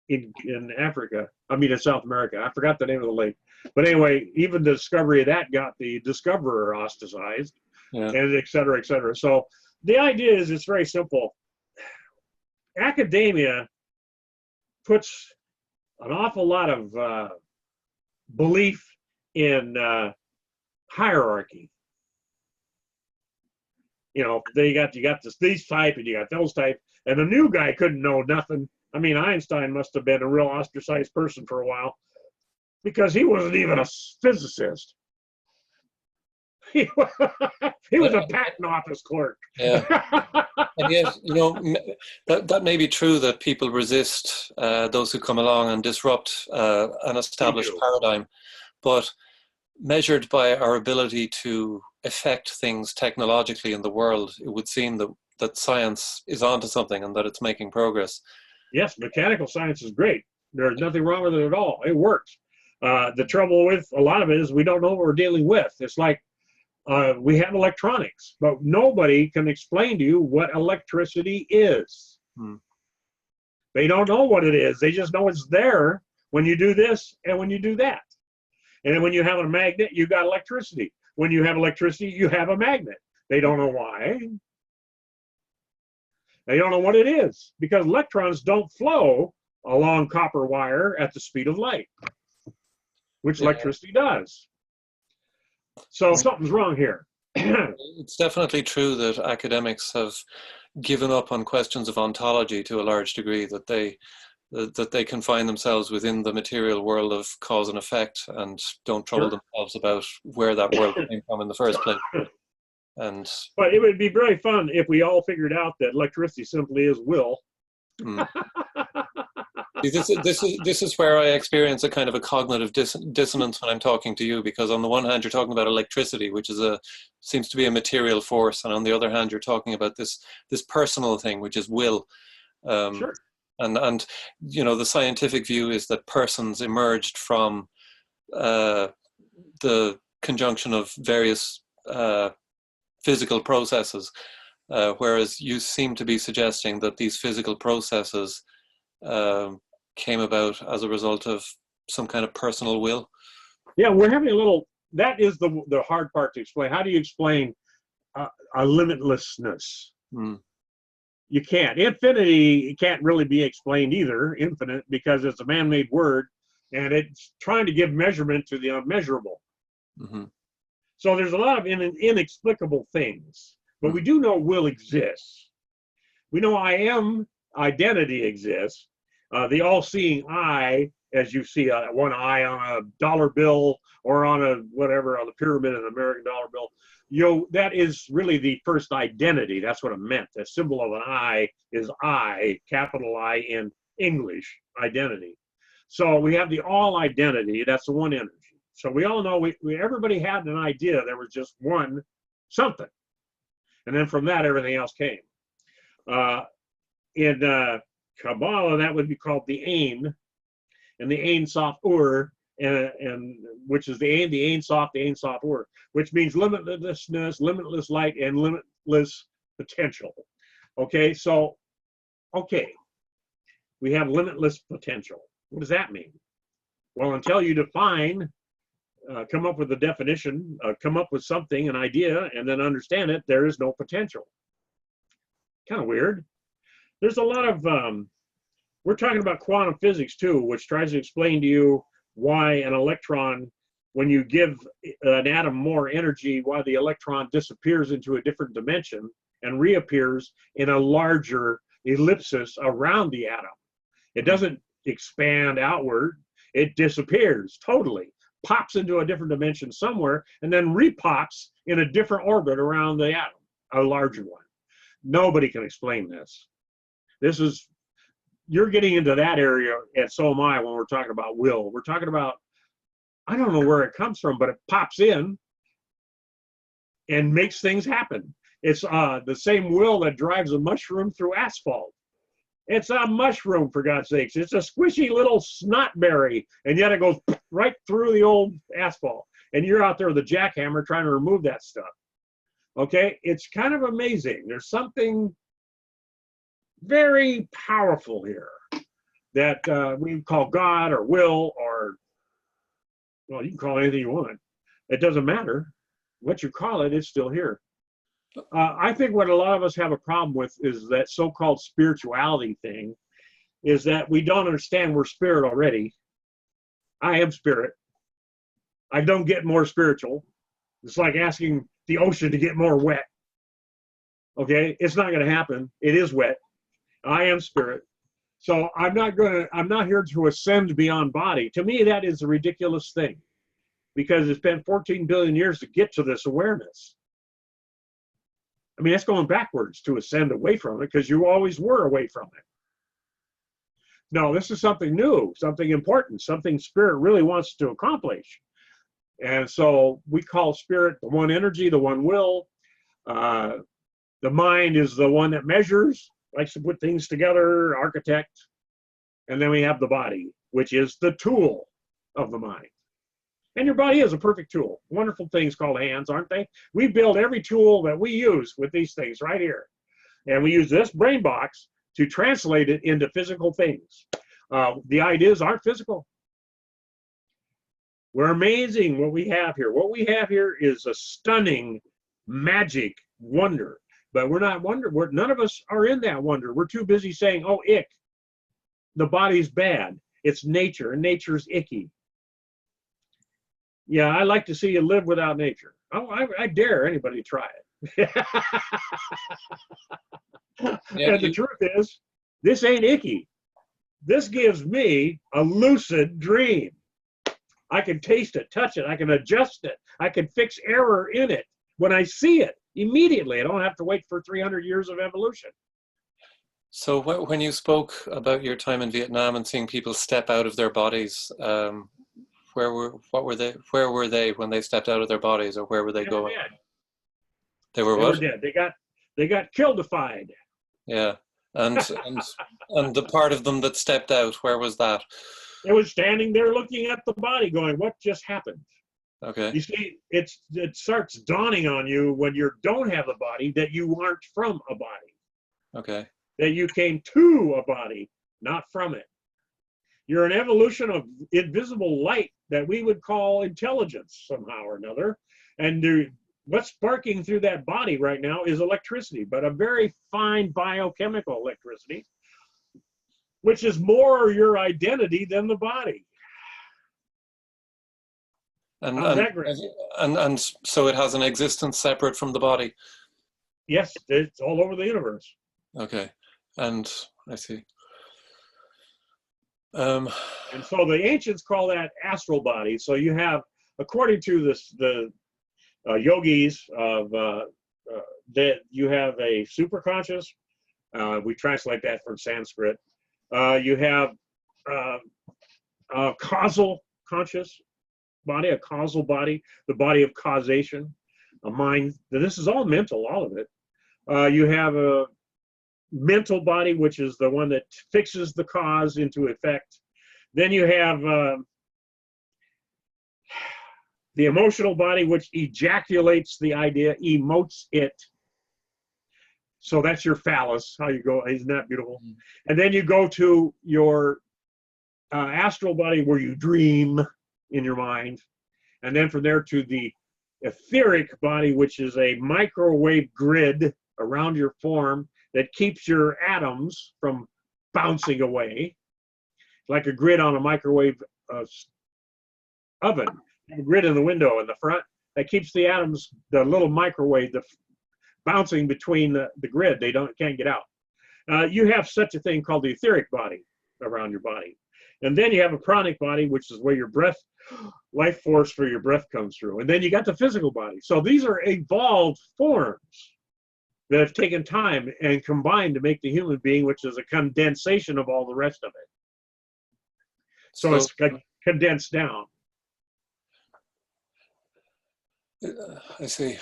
In Africa, I mean in South America. I forgot the name of the lake. But anyway, even the discovery of that got the discoverer ostracized, and et cetera, et cetera. So the idea is, it's very simple. Academia puts an awful lot of belief in hierarchy. You know, you got these type, and you got those type, and the new guy couldn't know nothing. I mean, Einstein must have been a real ostracized person for a while, because he wasn't even a physicist. He was a patent office clerk. Yeah. And yet, you know, that may be true, that people resist those who come along and disrupt an established paradigm, but measured by our ability to affect things technologically in the world, it would seem that science is onto something, and that it's making progress. Yes, mechanical science is great. There's nothing wrong with it at all. It works. The trouble with a lot of it is we don't know what we're dealing with. It's like we have electronics, but nobody can explain to you what electricity is. They don't know what it is. They just know it's there when you do this and when you do that. And then when you have a magnet, you got electricity. When you have electricity, you have a magnet. They don't know why. They don't know what it is, because electrons don't flow along copper wire at the speed of light, which Yeah. electricity does. So something's wrong here. It's definitely true that academics have given up on questions of ontology to a large degree, that they confine themselves within the material world of cause and effect and don't trouble themselves about where that world came from in the first place. But it would be very fun if we all figured out that electricity simply is will. This is where I experience a kind of a cognitive dissonance when I'm talking to you, because on the one hand you're talking about electricity, which is seems to be a material force, and on the other hand you're talking about this personal thing, which is will. Sure. And you know, the scientific view is that persons emerged from the conjunction of various physical processes, whereas you seem to be suggesting that these physical processes came about as a result of some kind of personal will. Yeah, we're having a little, that is the hard part to explain. How do you explain a limitlessness? You can't. Infinity can't really be explained either, infinite, because it's a man-made word and it's trying to give measurement to the unmeasurable. So there's a lot of inexplicable things, but we do know will exists. We know I am identity exists. The all-seeing eye, as you see one eye on a dollar bill or on a whatever, on the pyramid of an American dollar bill, you know, that is really the first identity. That's what it meant. The symbol of an eye is I, capital I in English, identity. So we have the all identity. That's the one energy. So we all know everybody had an idea. There was just one something. And then from that, everything else came. In Kabbalah, that would be called the Ein, and the Ein Sof Ur, and which is the Ein Sof, the Ein Sof Ur, which means limitlessness, limitless light, and limitless potential. Okay, so, we have limitless potential. What does that mean? Well, until you define, come up with a definition, come up with something, an idea, and then understand it, there is no potential. Kind of weird. There's a lot of, we're talking about quantum physics too, which tries to explain to you why an electron, when you give an atom more energy, why the electron disappears into a different dimension and reappears in a larger ellipsis around the atom. It doesn't expand outward, it disappears totally, pops into a different dimension somewhere, and then repops in a different orbit around the atom, a larger one. Nobody can explain this. You're getting into that area, and so am I when we're talking about will. We're talking about, I don't know where it comes from, but it pops in and makes things happen. It's the same will that drives a mushroom through asphalt. It's a mushroom, for God's sakes. It's a squishy little snotberry, and yet it goes right through the old asphalt. And you're out there with a jackhammer trying to remove that stuff. Okay, it's kind of amazing. There's something very powerful here that we call God or will, or, well, you can call it anything you want. It doesn't matter. What you call it, it's still here. I think what a lot of us have a problem with is that so-called spirituality thing, is that we don't understand we're spirit already. I am spirit. I don't get more spiritual. It's like asking the ocean to get more wet. Okay, it's not going to happen. It is wet. I am spirit. So I'm not here to ascend beyond body. To me, that is a ridiculous thing, because it's been 14 billion years to get to this awareness. I mean, that's going backwards to ascend away from it, because you always were away from it. No, this is something new, something important, something spirit really wants to accomplish. And so we call spirit the one energy, the one will. The mind is the one that measures, likes to put things together, architect. And then we have the body, which is the tool of the mind. And your body is a perfect tool. Wonderful things called hands, aren't they? We build every tool that we use with these things right here. And we use this brain box to translate it into physical things. The ideas aren't physical. We're amazing what we have here. What we have here is a stunning magic wonder. But we're not wonder. None of us are in that wonder. We're too busy saying, oh, ick. the body's bad. It's nature, and nature's icky. Yeah, I like to see you live without nature. I dare anybody try it. Yeah, And the truth is, this ain't icky. This gives me a lucid dream. I can taste it, touch it, I can adjust it, I can fix error in it when I see it immediately. I don't have to wait for 300 years of evolution. so when you spoke about your time in Vietnam and seeing people step out of their bodies, where were they when they stepped out of their bodies, or where were they going? Dead. They were They what? were dead. They got kildified. Yeah, and the part of them that stepped out, where was that? They was standing there looking at the body going, what just happened? Okay. You see, it starts dawning on you when you don't have a body that you aren't from a body. Okay. That you came to a body, not from it. You're an evolution of invisible light that we would call intelligence somehow or another. And what's sparking through that body right now is electricity, but a very fine biochemical electricity, which is more your identity than the body. And so it has an existence separate from the body. Yes, it's all over the universe. Okay, and I see. And so the ancients call that astral body. So you have, according to the yogis of that, you have a superconscious. We translate that from Sanskrit. You have a causal conscious body, a causal body, the body of causation, a mind. This is all mental, all of it. You have a mental body, which is the one that fixes the cause into effect. Then you have the emotional body, which ejaculates the idea, emotes it. So that's your phallus, how you go. Isn't that beautiful? And then you go to your astral body, where you dream in your mind. And then from there to the etheric body, which is a microwave grid around your form that keeps your atoms from bouncing away, like a grid on a microwave oven. A grid in the window in the front that keeps the atoms, the little microwave, bouncing between the grid. They can't get out. You have such a thing called the etheric body around your body. And then you have a pranic body, which is where your breath, life force for your breath comes through. And then you got the physical body. So these are evolved forms that have taken time and combined to make the human being, which is a condensation of all the rest of it. So it's condensed down. I see.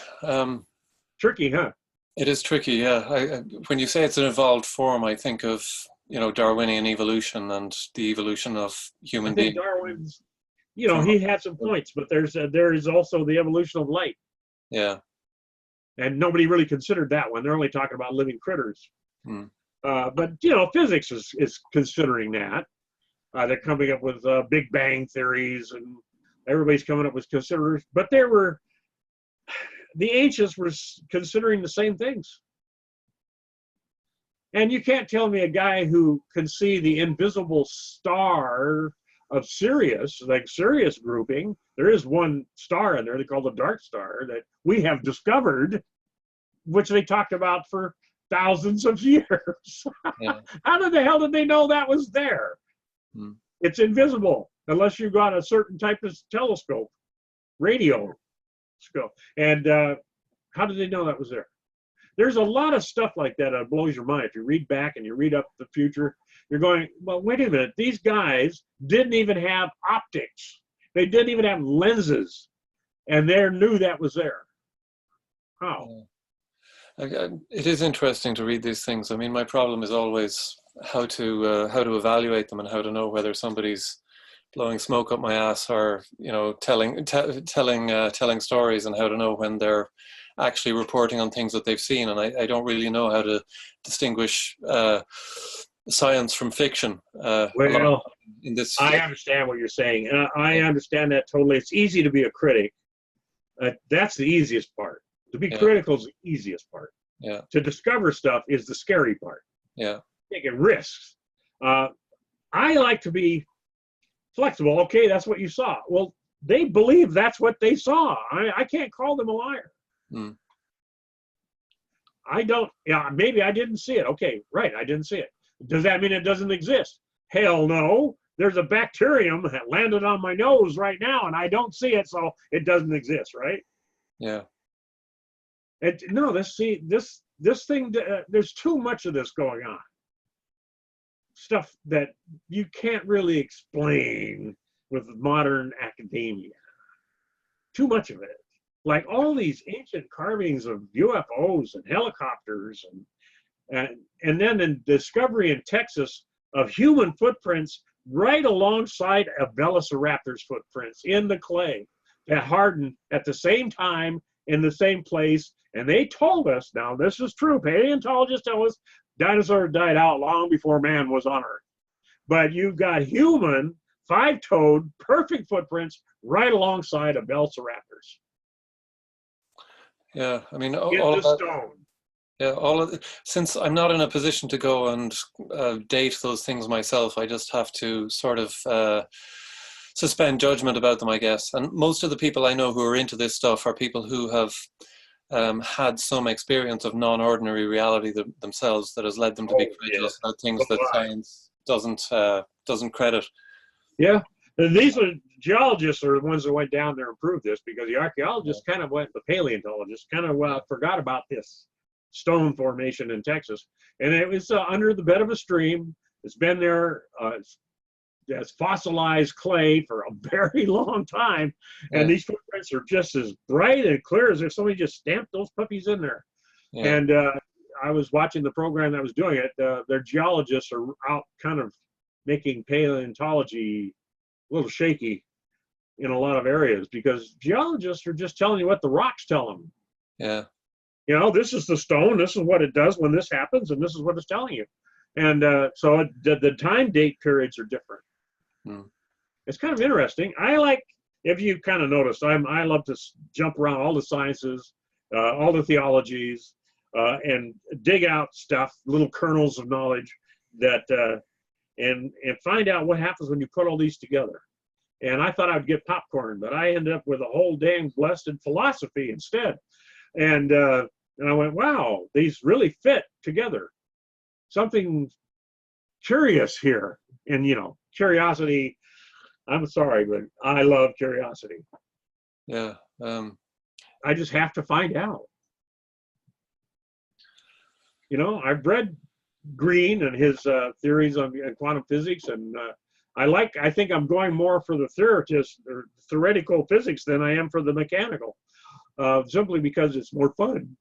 Tricky, huh? It is tricky, yeah. When you say it's an evolved form, I think of, Darwinian evolution and the evolution of human beings. Darwin's, he had some points, but there is also the evolution of light. Yeah. And nobody really considered that one. They're only talking about living critters. But physics is considering that. They're coming up with Big Bang theories, and everybody's coming up with considerers. But the ancients were considering the same things. And you can't tell me a guy who can see the invisible star of Sirius, like Sirius grouping. There is one star in there they call the dark star that we have discovered, which they talked about for thousands of years. Yeah. How the hell did they know that was there? It's invisible unless you've got a certain type of telescope, radio scope. And how did they know that was there? There's a lot of stuff like that that blows your mind. If you read back and you read up the future, you're going, well, wait a minute. These guys didn't even have optics. They didn't even have lenses. And they knew that was there. How? It is interesting to read these things. I mean, my problem is always how to evaluate them and how to know whether somebody's blowing smoke up my ass or telling stories, and how to know when they're actually reporting on things that they've seen. And I don't really know how to distinguish science from fiction. Well, I understand what you're saying. I understand that totally. It's easy to be a critic. That's the easiest part. To be critical is the easiest part. Yeah. To discover stuff is the scary part. Yeah. Taking risks. I like to be flexible. Okay, that's what you saw. Well, they believe that's what they saw. I can't call them a liar. Mm. I don't, yeah, maybe I didn't see it. Okay, right, I didn't see it. Does that mean it doesn't exist? Hell no. There's a bacterium that landed on my nose right now and I don't see it, so it doesn't exist, right? Yeah. No, this thing, there's too much of this going on. Stuff that you can't really explain with modern academia. Too much of it. Like all these ancient carvings of UFOs and helicopters and then the discovery in Texas of human footprints right alongside of velociraptor's footprints in the clay that hardened at the same time in the same place. And they told us, now this is true, paleontologists tell us dinosaurs died out long before man was on Earth. But you've got human, five-toed, perfect footprints right alongside of velociraptors. Yeah, I mean, In all the of that, stone. yeah, all of since I'm not in a position to go and date those things myself, I just have to sort of suspend judgment about them, I guess. And most of the people I know who are into this stuff are people who have had some experience of non-ordinary reality themselves that has led them to be credulous about things that science doesn't credit. Yeah, and these are geologists are the ones that went down there and proved this, because the archaeologists kind of went, the paleontologists kind of forgot about this stone formation in Texas, and it was under the bed of a stream. It's been there as fossilized clay for a very long time, and these footprints are just as bright and clear as if somebody just stamped those puppies in there. Yeah. And I was watching the program that was doing it. Their geologists are out kind of making paleontology a little shaky in a lot of areas, because geologists are just telling you what the rocks tell them. Yeah. You know, this is the stone, this is what it does when this happens, and this is what it's telling you. And so the time date periods are different. It's kind of interesting. I like, if you kind of noticed, I love to jump around all the sciences, all the theologies, and dig out stuff, little kernels of knowledge that, and find out what happens when you put all these together. And I thought I'd get popcorn, but I ended up with a whole dang blessed philosophy instead. And I went, wow, these really fit together. Something curious here. And, you know, curiosity, I'm sorry, but I love curiosity. Yeah. I just have to find out. You know, I've read Green and his theories on quantum physics, and I think I'm going more for the theoretical physics than I am for the mechanical, simply because it's more fun.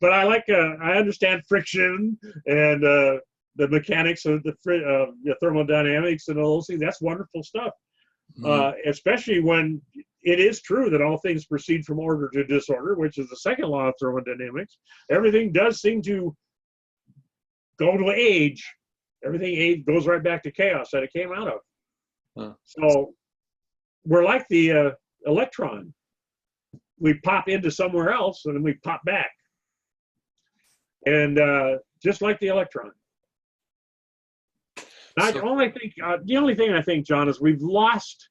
But I understand friction and the mechanics of the thermodynamics and all those things. That's wonderful stuff. Especially when it is true that all things proceed from order to disorder, which is the second law of thermodynamics. Everything does seem to go to age. Everything goes right back to chaos that it came out of. So we're like the electron. We pop into somewhere else and then we pop back. And just like the electron. The only thing I think, John, is we've lost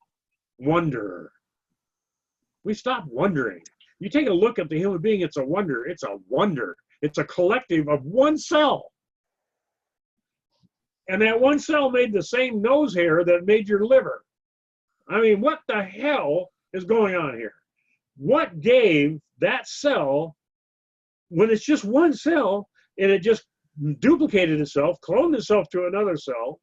wonder. We stopped wondering. You take a look at the human being, it's a wonder. It's a wonder. It's a collective of one cell. And that one cell made the same nose hair that made your liver. I mean, what the hell is going on here? What gave that cell, when it's just one cell, and it just duplicated itself, cloned itself to another cell,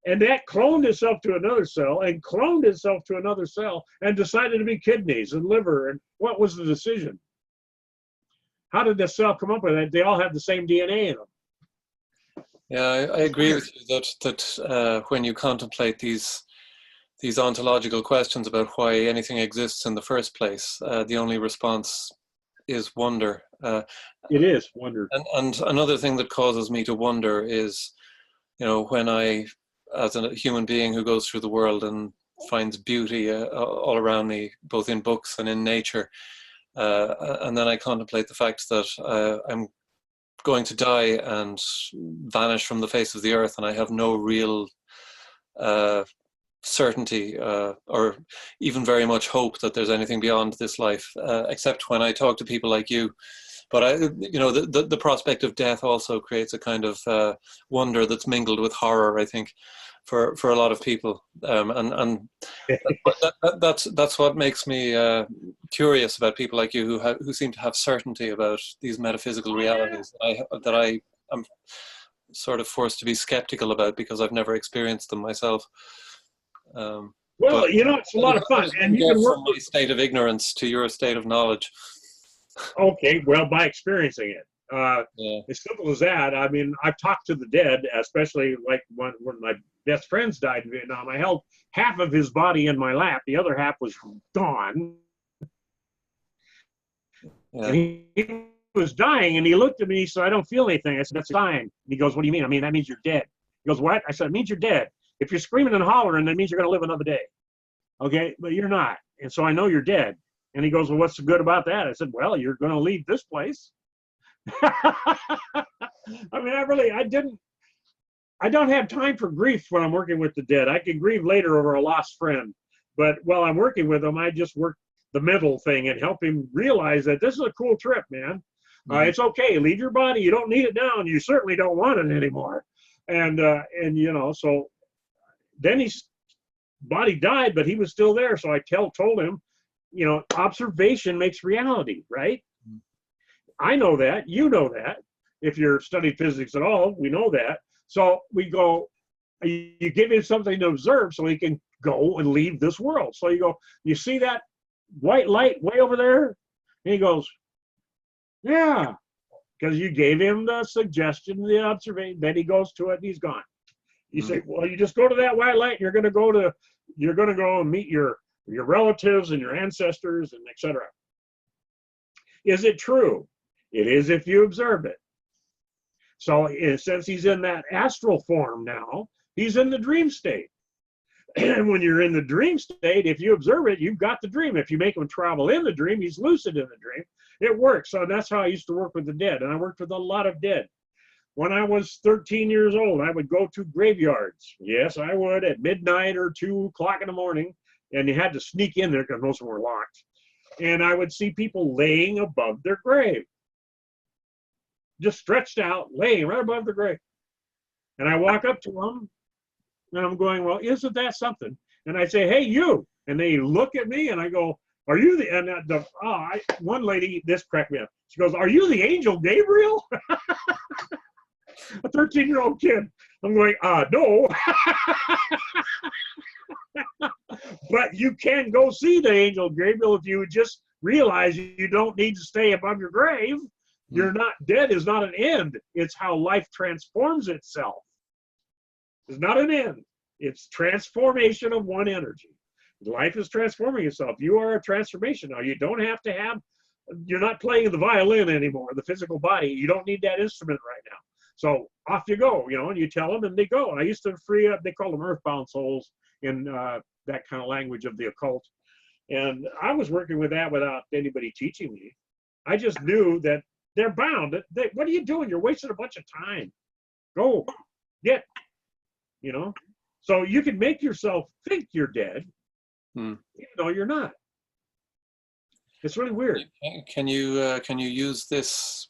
and that cloned itself to another cell, and cloned itself to another cell, and decided to be kidneys and liver, and what was the decision? How did the cell come up with that? They all have the same DNA in them. Yeah, I agree with you that when you contemplate these ontological questions about why anything exists in the first place, the only response is wonder. It is wonder. And another thing that causes me to wonder is, you know, when I, as a human being who goes through the world and finds beauty all around me, both in books and in nature, and then I contemplate the fact that I'm going to die and vanish from the face of the earth, and I have no real certainty or even very much hope that there's anything beyond this life, except when I talk to people like you. But the prospect of death also creates a kind of wonder that's mingled with horror, I think, for a lot of people, and that's what makes me curious about people like you who seem to have certainty about these metaphysical realities that I am sort of forced to be skeptical about because I've never experienced them myself. Well, it's a lot of fun, and you can work from my state of ignorance to your state of knowledge. Okay, well, by experiencing it. As simple as that. I mean, I've talked to the dead, especially like when my best friends died in Vietnam. I held half of his body in my lap. The other half was gone. Yeah. And he was dying, and he looked at me, he said, I don't feel anything. I said, that's dying. And he goes, what do you mean? I mean, that means you're dead. He goes, what? I said, it means you're dead. If you're screaming and hollering, that means you're going to live another day. Okay, but you're not. And so I know you're dead. And he goes, well, what's the good about that? I said, well, you're going to leave this place. I mean, I don't have time for grief when I'm working with the dead. I can grieve later over a lost friend. But while I'm working with them, I just work the mental thing and help him realize that this is a cool trip, man. It's okay. Leave your body. You don't need it now, and you certainly don't want it anymore. And so then his body died, but he was still there. So I told him, observation makes reality, right? I know that. You know that. If you're studying physics at all, we know that. So we go, you give him something to observe so he can go and leave this world. So you go, you see that white light way over there? And he goes, yeah, because you gave him the suggestion, the observation. Then he goes to it and he's gone. You say, well, you just go to that white light and you're going to go and meet your relatives and your ancestors and etc. Is it true? It is if you observe it. So since he's in that astral form now, he's in the dream state. And when you're in the dream state, if you observe it, you've got the dream. If you make him travel in the dream, he's lucid in the dream. It works. So that's how I used to work with the dead. And I worked with a lot of dead. When I was 13 years old, I would go to graveyards. Yes, I would, at midnight or 2 o'clock in the morning. And you had to sneak in there because most of them were locked. And I would see people laying above their grave. Just stretched out, laying right above their grave. And I walk up to them, and I'm going, well, isn't that something? And I say, hey, you. And they look at me, and I go, are you the, and one lady, this cracked me up. She goes, are you the angel Gabriel? A 13-year-old kid. I'm going, no. But you can go see the angel Gabriel if you would just realize you don't need to stay above your grave. You're not dead is not an end. It's how life transforms itself. It's not an end. It's transformation of one energy. Life is transforming itself. You are a transformation now. You don't have to have, you're not playing the violin anymore, the physical body. You don't need that instrument right now. So off you go, and you tell them and they go. And I used to free up, they call them earthbound souls in that kind of language of the occult. And I was working with that without anybody teaching me. I just knew that they're bound. What are you doing? You're wasting a bunch of time. Go, get, So you can make yourself think you're dead, even though you're not. It's really weird. Can you use this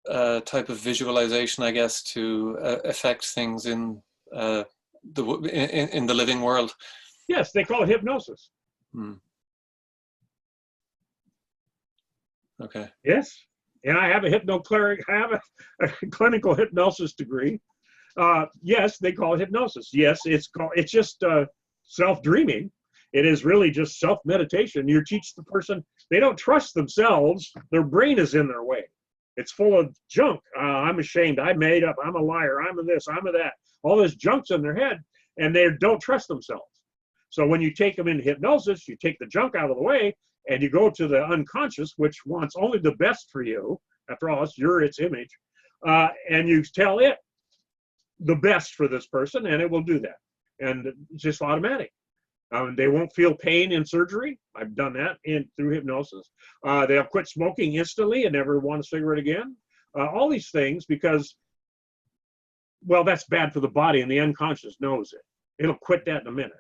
type of visualization, I guess, to affect things in the living world? Yes, they call it hypnosis. Okay. Yes, and I have a clinical hypnosis degree. Yes, they call it hypnosis. Yes, it's just self-dreaming. It is really just self-meditation. You teach the person, they don't trust themselves. Their brain is in their way. It's full of junk. I'm ashamed. I made up. I'm a liar. I'm a this. I'm a that. All this junk's in their head, and they don't trust themselves. So when you take them into hypnosis, you take the junk out of the way, and you go to the unconscious, which wants only the best for you. After all, you're its image. And you tell it the best for this person, and it will do that. And it's just automatic. They won't feel pain in surgery. I've done that through hypnosis. They'll quit smoking instantly and never want a cigarette again. all these things, because, well, that's bad for the body, and the unconscious knows it. It'll quit that in a minute.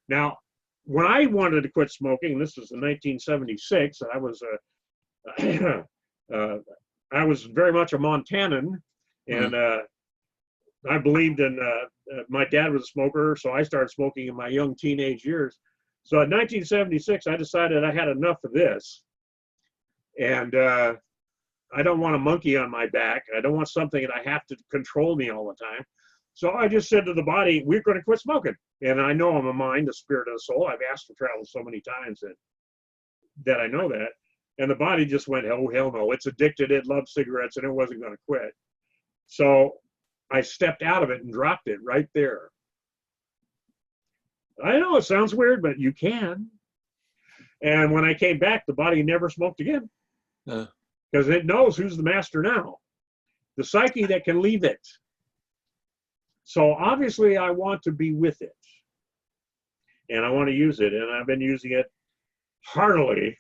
Now, when I wanted to quit smoking, this was in 1976, I was I was very much a Montanan, and I believed in, my dad was a smoker, so I started smoking in my young teenage years. So in 1976, I decided I had enough of this, and I don't want a monkey on my back. I don't want something that I have to control me all the time. So I just said to the body, we're going to quit smoking. And I know I'm a mind, a spirit, and a soul. I've asked to travel so many times that I know that. And the body just went, oh, hell no. It's addicted. It loved cigarettes, and it wasn't going to quit. So I stepped out of it and dropped it right there. I know it sounds weird, but you can. And when I came back, the body never smoked again. Because it knows who's the master now. The psyche that can leave it. So obviously I want to be with it. And I want to use it. And I've been using it heartily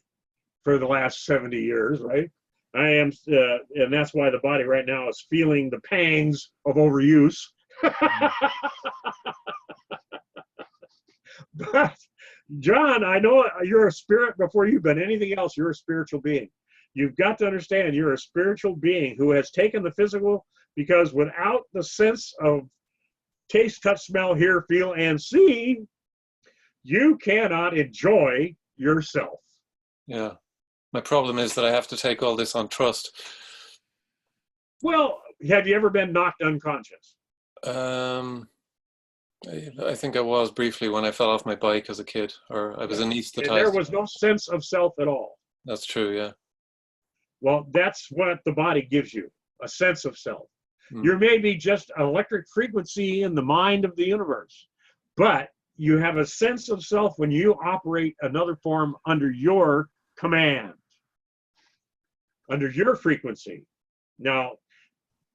for the last 70 years, right? I am, and that's why the body right now is feeling the pangs of overuse. But John, I know you're a spirit before you've been anything else. You're a spiritual being. You've got to understand you're a spiritual being who has taken the physical, because without the sense of taste, touch, smell, hear, feel, and see, you cannot enjoy yourself. Yeah. My problem is that I have to take all this on trust. Well, have you ever been knocked unconscious? I think I was briefly when I fell off my bike as a kid, or I was anesthetized. And there was no sense of self at all. That's true, yeah. Well, that's what the body gives you, a sense of self. You're maybe just an electric frequency in the mind of the universe, but you have a sense of self when you operate another form under your command, under your frequency. Now,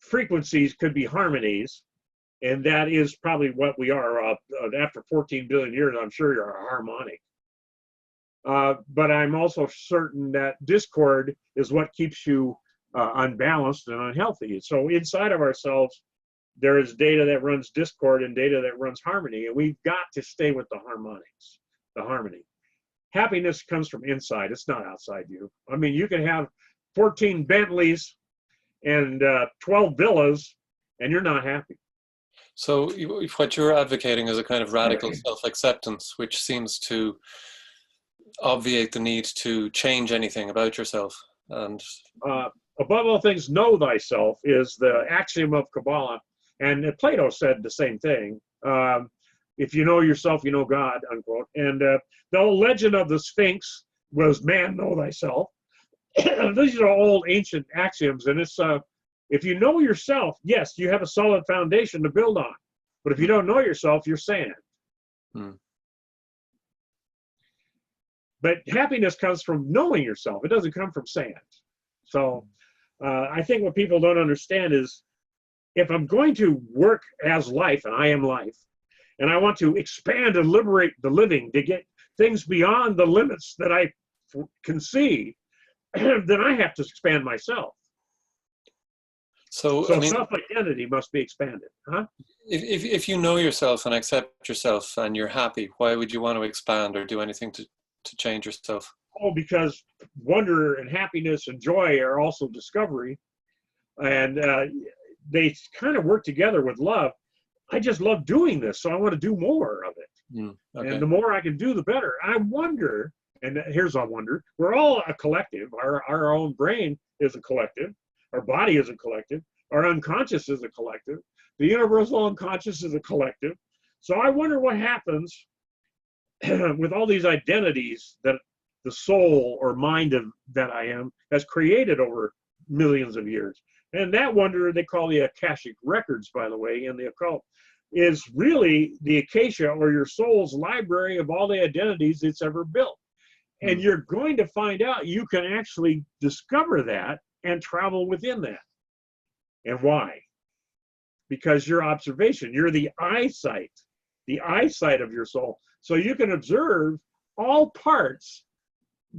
frequencies could be harmonies, and that is probably what we are. After 14 billion years, I'm sure you're a harmonic. But I'm also certain that discord is what keeps you unbalanced and unhealthy. So inside of ourselves, there is data that runs discord and data that runs harmony, and we've got to stay with the harmonics, the harmony. Happiness comes from inside. It's not outside you. I mean, you can have 14 Bentleys and 12 villas, and you're not happy. So what you're advocating is a kind of radical self-acceptance, which seems to obviate the need to change anything about yourself. And above all things, know thyself is the axiom of Kabbalah. And Plato said the same thing. If you know yourself, you know God, unquote. And the old legend of the Sphinx was, man, know thyself. These are old ancient axioms. And it's, if you know yourself, yes, you have a solid foundation to build on. But if you don't know yourself, you're sand. But happiness comes from knowing yourself. It doesn't come from sand. So I think what people don't understand is, if I'm going to work as life, and I am life, and I want to expand and liberate the living to get things beyond the limits that I can see, then I have to expand myself. So I mean, self-identity must be expanded. Huh? If you know yourself and accept yourself and you're happy, why would you want to expand or do anything to change yourself? Oh, because wonder and happiness and joy are also discovery. And they kind of work together with love. I just love doing this, so I want to do more of it. Okay. And the more I can do, the better. I wonder, and here's a wonder, we're all a collective. Our own brain is a collective. Our body is a collective. Our unconscious is a collective. The universal unconscious is a collective. So I wonder what happens with all these identities that the soul or mind that I am has created over millions of years. And that wonder they call the Akashic records, by the way, in the occult, is really the Acacia, or your soul's library of all the identities it's ever built. And you're going to find out you can actually discover that and travel within that. And why? Because your observation, you're the eyesight of your soul. So you can observe all parts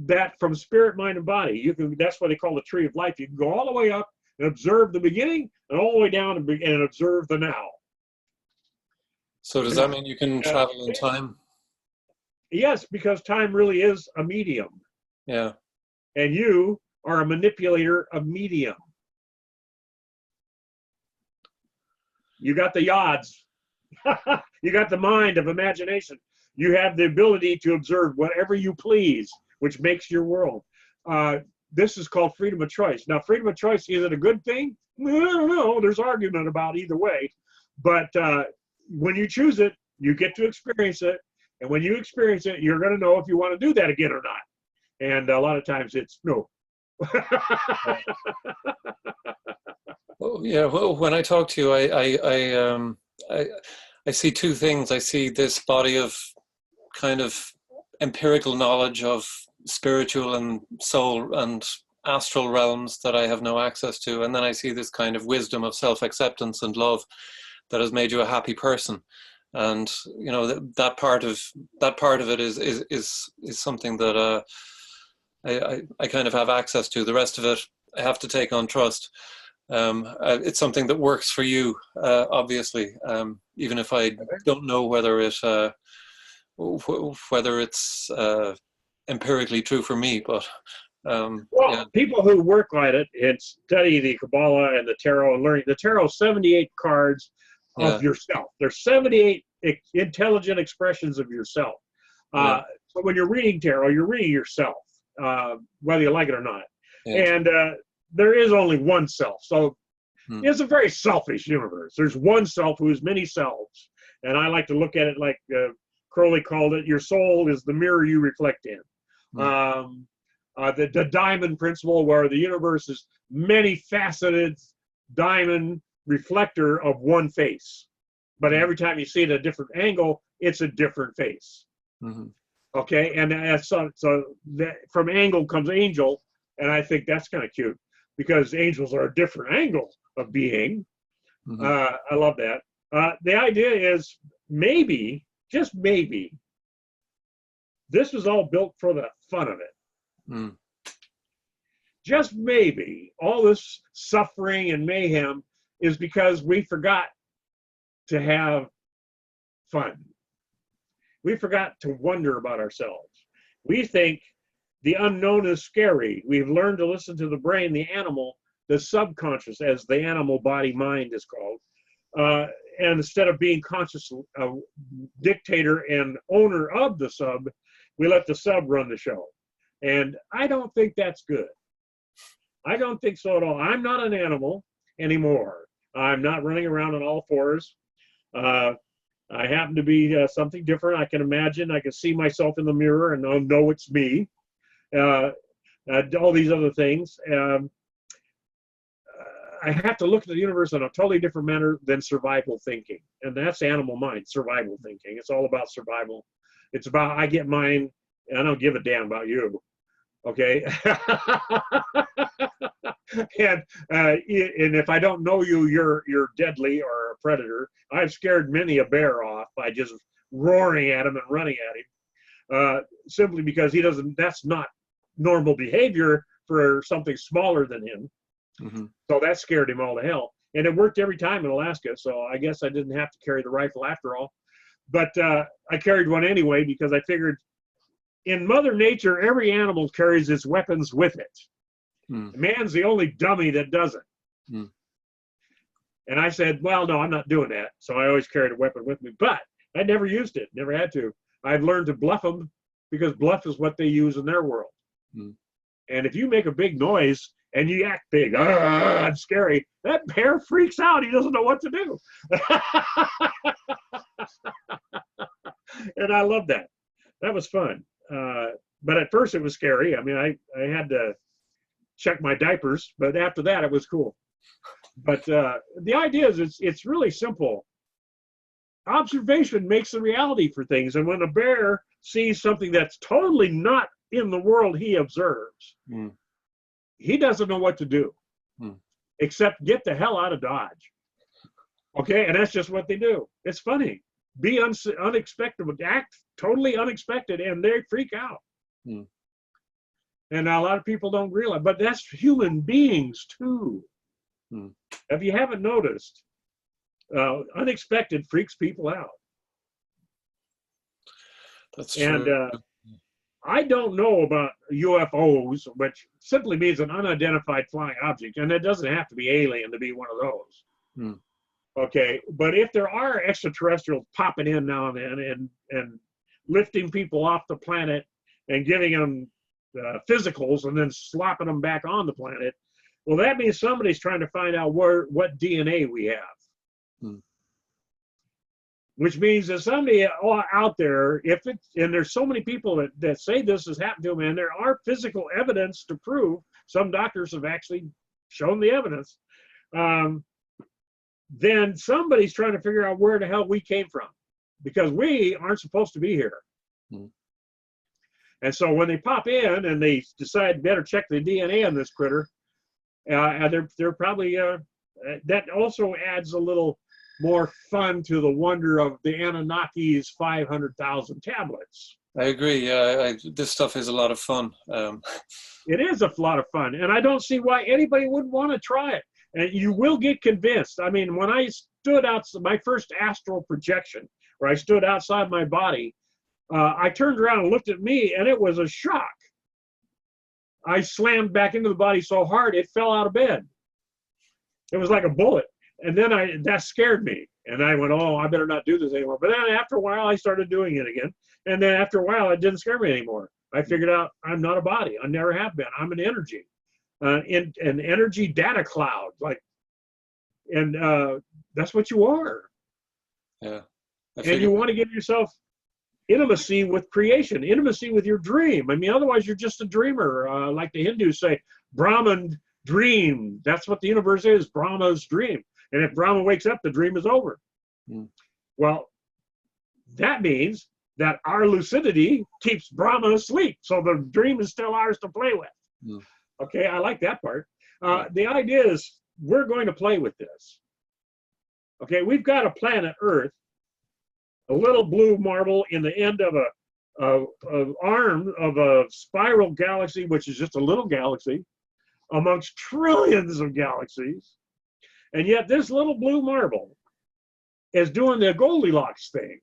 that from spirit, mind, and body. You can, that's what they call the tree of life. You can go all the way up and observe the beginning and all the way down and observe the now. So does that mean you can travel in time? Yes, because time really is a medium. Yeah. And you are a manipulator of medium. You got the yods. You got the mind of imagination. You have the ability to observe whatever you please, which makes your world. This is called freedom of choice. Now, freedom of choice, is it a good thing? I don't know. There's argument about either way. But when you choose it, you get to experience it. And when you experience it, you're going to know if you want to do that again or not. And a lot of times it's no. Well, yeah. Well, when I talk to you, I see two things. I see this body of kind of empirical knowledge of spiritual and soul and astral realms that I have no access to, and then I see this kind of wisdom of self-acceptance and love that has made you a happy person. And you know that part of it is something that I kind of have access to. The rest of it I have to take on trust. It's something that works for you, obviously, even if I don't know whether it's empirically true for me. But yeah. People who work on it and study the Kabbalah and the tarot and learning the tarot, 78 cards of yourself. There's 78 intelligent expressions of yourself. So when you're reading tarot, you're reading yourself, whether you like it or not. And there is only one self. So it's a very selfish universe. There's one self who has many selves. And I like to look at it like Crowley called it, your soul is the mirror you reflect in. The diamond principle, where the universe is many faceted diamond reflector of one face. But every time you see it at a different angle, it's a different face. Okay, and so that from angle comes angel, and I think that's kind of cute because angels are a different angle of being. I love that. The idea is maybe, just maybe, this was all built for the fun of it. Just maybe all this suffering and mayhem is because we forgot to have fun. We forgot to wonder about ourselves. We think the unknown is scary. We've learned to listen to the brain, the animal, the subconscious, as the animal body mind is called. And instead of being conscious dictator and owner of the sub, we let the sub run the show. And I don't think that's good. I don't think so at all. I'm not an animal anymore. I'm not running around on all fours. I happen to be something different. I can imagine, I can see myself in the mirror and I'll know it's me. All these other things. I have to look at the universe in a totally different manner than survival thinking. And that's animal mind, survival thinking. It's all about survival. It's about, I get mine, and I don't give a damn about you. Okay? And if I don't know you, you're deadly or a predator. I've scared many a bear off by just roaring at him and running at him, simply because that's not normal behavior for something smaller than him. So that scared him all to hell. And it worked every time in Alaska, so I guess I didn't have to carry the rifle after all. But I carried one anyway because I figured in Mother Nature, every animal carries its weapons with it. Man's the only dummy that doesn't. And I said, well, no, I'm not doing that. So I always carried a weapon with me, but I never used it, never had to. I've learned to bluff them because bluff is what they use in their world. And if you make a big noise and you act big, it's scary, that bear freaks out. He doesn't know what to do. And I love that. That was fun. But at first it was scary. I mean, I had to check my diapers, but after that it was cool. But the idea is it's really simple. Observation makes the reality for things. And when a bear sees something that's totally not in the world he observes, he doesn't know what to do except get the hell out of Dodge. Okay, and that's just what they do. It's funny. Be unexpected, act totally unexpected, and they freak out. And a lot of people don't realize, but that's human beings too. Mm. If you haven't noticed, unexpected freaks people out. That's And true. I don't know about UFOs, which simply means an unidentified flying object, and it doesn't have to be alien to be one of those. Mm. Okay, but if there are extraterrestrials popping in now and then and lifting people off the planet and giving them physicals and then slapping them back on the planet, well, that means somebody's trying to find out what DNA we have. Mm. Which means that somebody out there, and there's so many people that say this has happened to them, and there are physical evidence to prove, some doctors have actually shown the evidence, then somebody's trying to figure out where the hell we came from, because we aren't supposed to be here. Mm. And so when they pop in and they decide better check the DNA on this critter, they're probably, that also adds a little more fun to the wonder of the Anunnaki's 500,000 tablets. I agree. Yeah, this stuff is a lot of fun. It is a lot of fun, and I don't see why anybody wouldn't want to try it. And you will get convinced. I mean, when I stood outside my first astral projection, where I stood outside my body, I turned around and looked at me, and it was a shock. I slammed back into the body so hard it fell out of bed. It was like a bullet. And then that scared me. And I went, oh, I better not do this anymore. But then after a while, I started doing it again. And then after a while, it didn't scare me anymore. I figured out I'm not a body. I never have been. I'm an energy, in an energy data cloud. That's what you are. Yeah. And you want to give yourself intimacy with creation, intimacy with your dream. I mean, otherwise you're just a dreamer. Like the Hindus say, Brahman dream. That's what the universe is, Brahma's dream. And if Brahma wakes up, the dream is over. Mm. Well, that means that our lucidity keeps Brahma asleep. So the dream is still ours to play with. Mm. Okay, I like that part. The idea is we're going to play with this. Okay, we've got a planet Earth, a little blue marble in the end of an arm of a spiral galaxy, which is just a little galaxy amongst trillions of galaxies. And yet this little blue marble is doing the Goldilocks thing.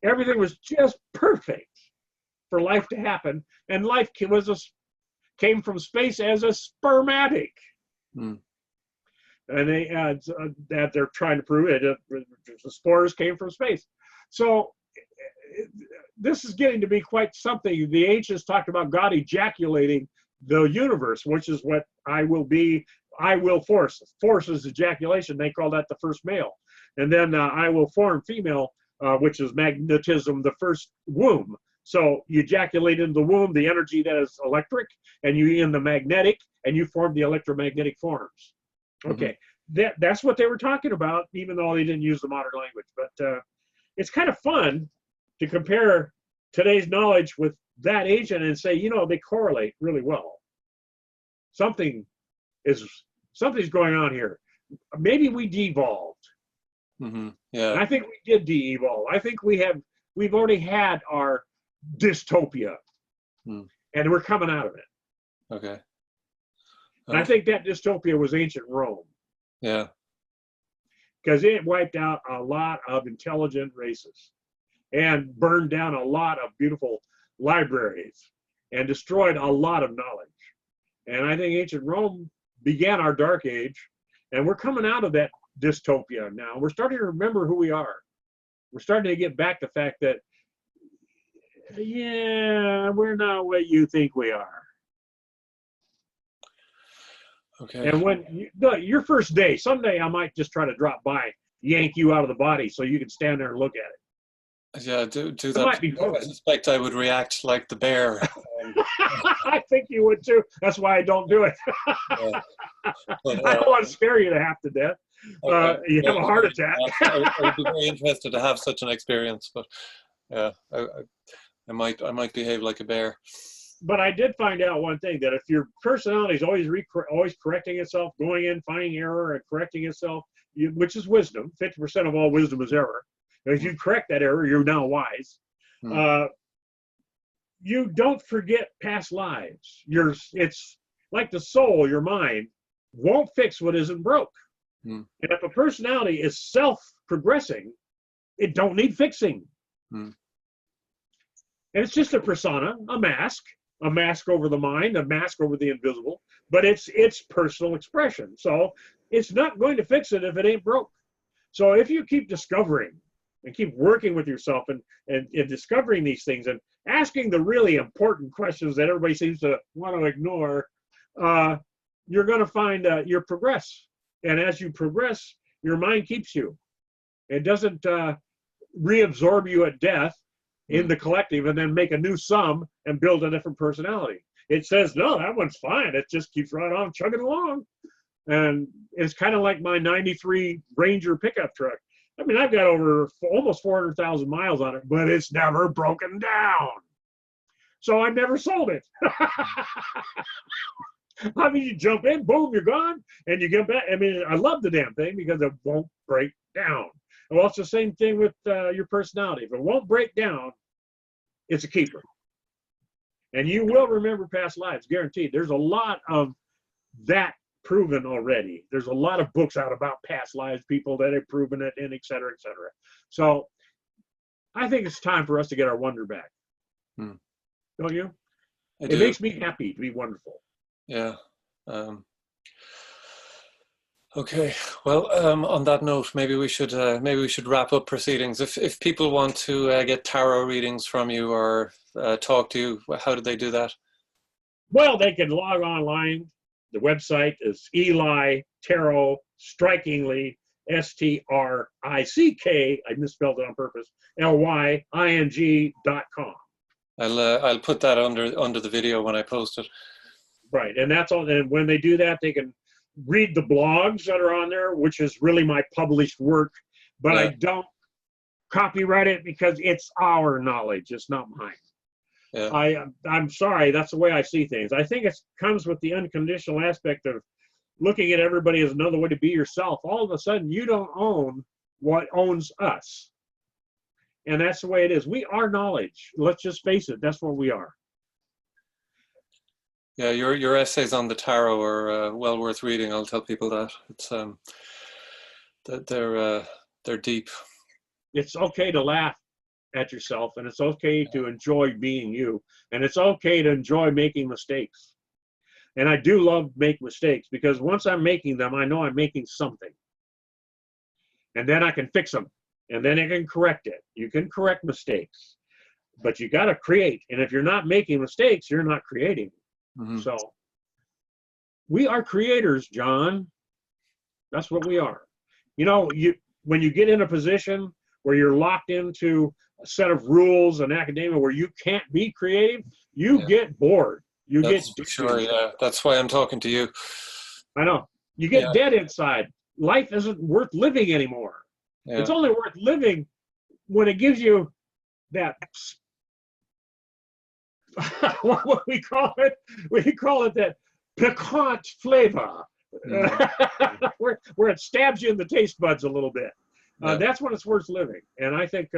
Everything was just perfect for life to happen. And life came from space as a spermatic. Mm. And that they're trying to prove it. The spores came from space. So this is getting to be quite something. The ancients talked about God ejaculating the universe, which is what I will be. I will force. Force is ejaculation. They call that the first male. And then I will form female, which is magnetism, the first womb. So you ejaculate in the womb, the energy that is electric, and you in the magnetic, and you form the electromagnetic forms. Okay, mm-hmm. That's what they were talking about, even though they didn't use the modern language. But it's kind of fun to compare today's knowledge with that ancient and say, you know, they correlate really well. Something's going on here. Maybe we devolved. Mm-hmm. Yeah. And I think we did de-evolve. I think we've already had our dystopia, and we're coming out of it. Okay. And I think that dystopia was ancient Rome. Yeah. Because it wiped out a lot of intelligent races and burned down a lot of beautiful libraries and destroyed a lot of knowledge. And I think ancient Rome began our dark age, and we're coming out of that dystopia now. We're starting to remember who we are. We're starting to get back the fact that, yeah, we're not what you think we are. Okay. And when your first day, someday I might just try to drop by, yank you out of the body so you can stand there and look at it. Yeah, do that. Might be fun. I suspect I would react like the bear. I think you would too. That's why I don't do it. Yeah. But, I don't want to scare you to half to death. Okay. You have a heart attack. I would be very interested to have such an experience, but yeah, I might behave like a bear. But I did find out one thing, that if your personality is always correcting itself, going in, finding error, and correcting itself, which is wisdom, 50% of all wisdom is error. If you correct that error, you're now wise. You don't forget past lives. It's like the soul, your mind, won't fix what isn't broke. And if a personality is self-progressing, it don't need fixing. And it's just a persona, a mask over the mind, a mask over the invisible, but it's personal expression. So it's not going to fix it if it ain't broke. So if you keep discovering and keep working with yourself and discovering these things and asking the really important questions that everybody seems to want to ignore, you're going to find you progress. And as you progress, your mind keeps you. It doesn't reabsorb you at death in the collective and then make a new sum and build a different personality. It says, no, that one's fine. It just keeps right on chugging along. And it's kind of like my 93 Ranger pickup truck. I mean, I've got over almost 400,000 miles on it, but it's never broken down. So I never sold it. I mean, you jump in, boom, you're gone, and you get back. I mean, I love the damn thing because it won't break down. Well, it's the same thing with your personality. If it won't break down, it's a keeper. And you will remember past lives, guaranteed. There's a lot of that proven already. There's a lot of books out about past lives, people that have proven it, and et cetera, et cetera. So I think it's time for us to get our wonder back. Don't you? It makes me happy to be wonderful. Yeah. Okay. Well, on that note, maybe we should wrap up proceedings. If people want to get tarot readings from you or talk to you, how do they do that? Well, they can log online. The website is Eli Tarot, strikingly, S-T-R-I-C-K, I misspelled it on purpose, Lying.com. I'll put that under the video when I post it. Right, and that's all. And when they do that, they can read the blogs that are on there, which is really my published work, but I don't copyright it because it's our knowledge, it's not mine. Yeah. I'm sorry, that's the way I see things. I think it comes with the unconditional aspect of looking at everybody as another way to be yourself. All of a sudden, you don't own what owns us. And that's the way it is. We are knowledge. Let's just face it, that's what we are. Yeah, your essays on the tarot are well worth reading. I'll tell people that. It's they're deep. It's okay to laugh at yourself, and it's okay to enjoy being you, and it's okay to enjoy making mistakes. And I do love make mistakes because once I'm making them, I know I'm making something, and then I can fix them, and then I can correct it. You can correct mistakes, but you got to create. And if you're not making mistakes, you're not creating. So we are creators, John. That's what we are. You know, when you get in a position where you're locked into a set of rules and academia where you can't be creative, you get bored. That's get sure, yeah. That's why I'm talking to you. I know. You get dead inside. Life isn't worth living anymore. Yeah. It's only worth living when it gives you that what we call it that piquant flavor, where it stabs you in the taste buds a little bit. That's when it's worth living. And I think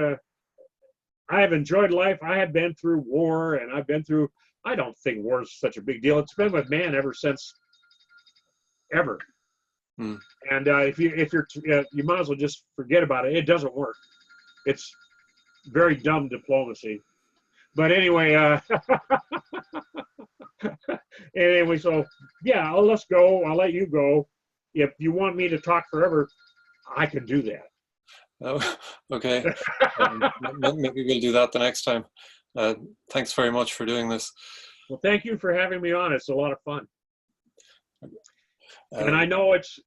I have enjoyed life. I have been through war, and I've been through. I don't think war is such a big deal. It's been with man ever since ever. And if you're you might as well just forget about it. It doesn't work. It's very dumb diplomacy. But anyway, so yeah, let's go. I'll let you go. If you want me to talk forever, I can do that. Oh, okay. Maybe we'll do that the next time. Thanks very much for doing this. Well, thank you for having me on. It's a lot of fun. And I know it's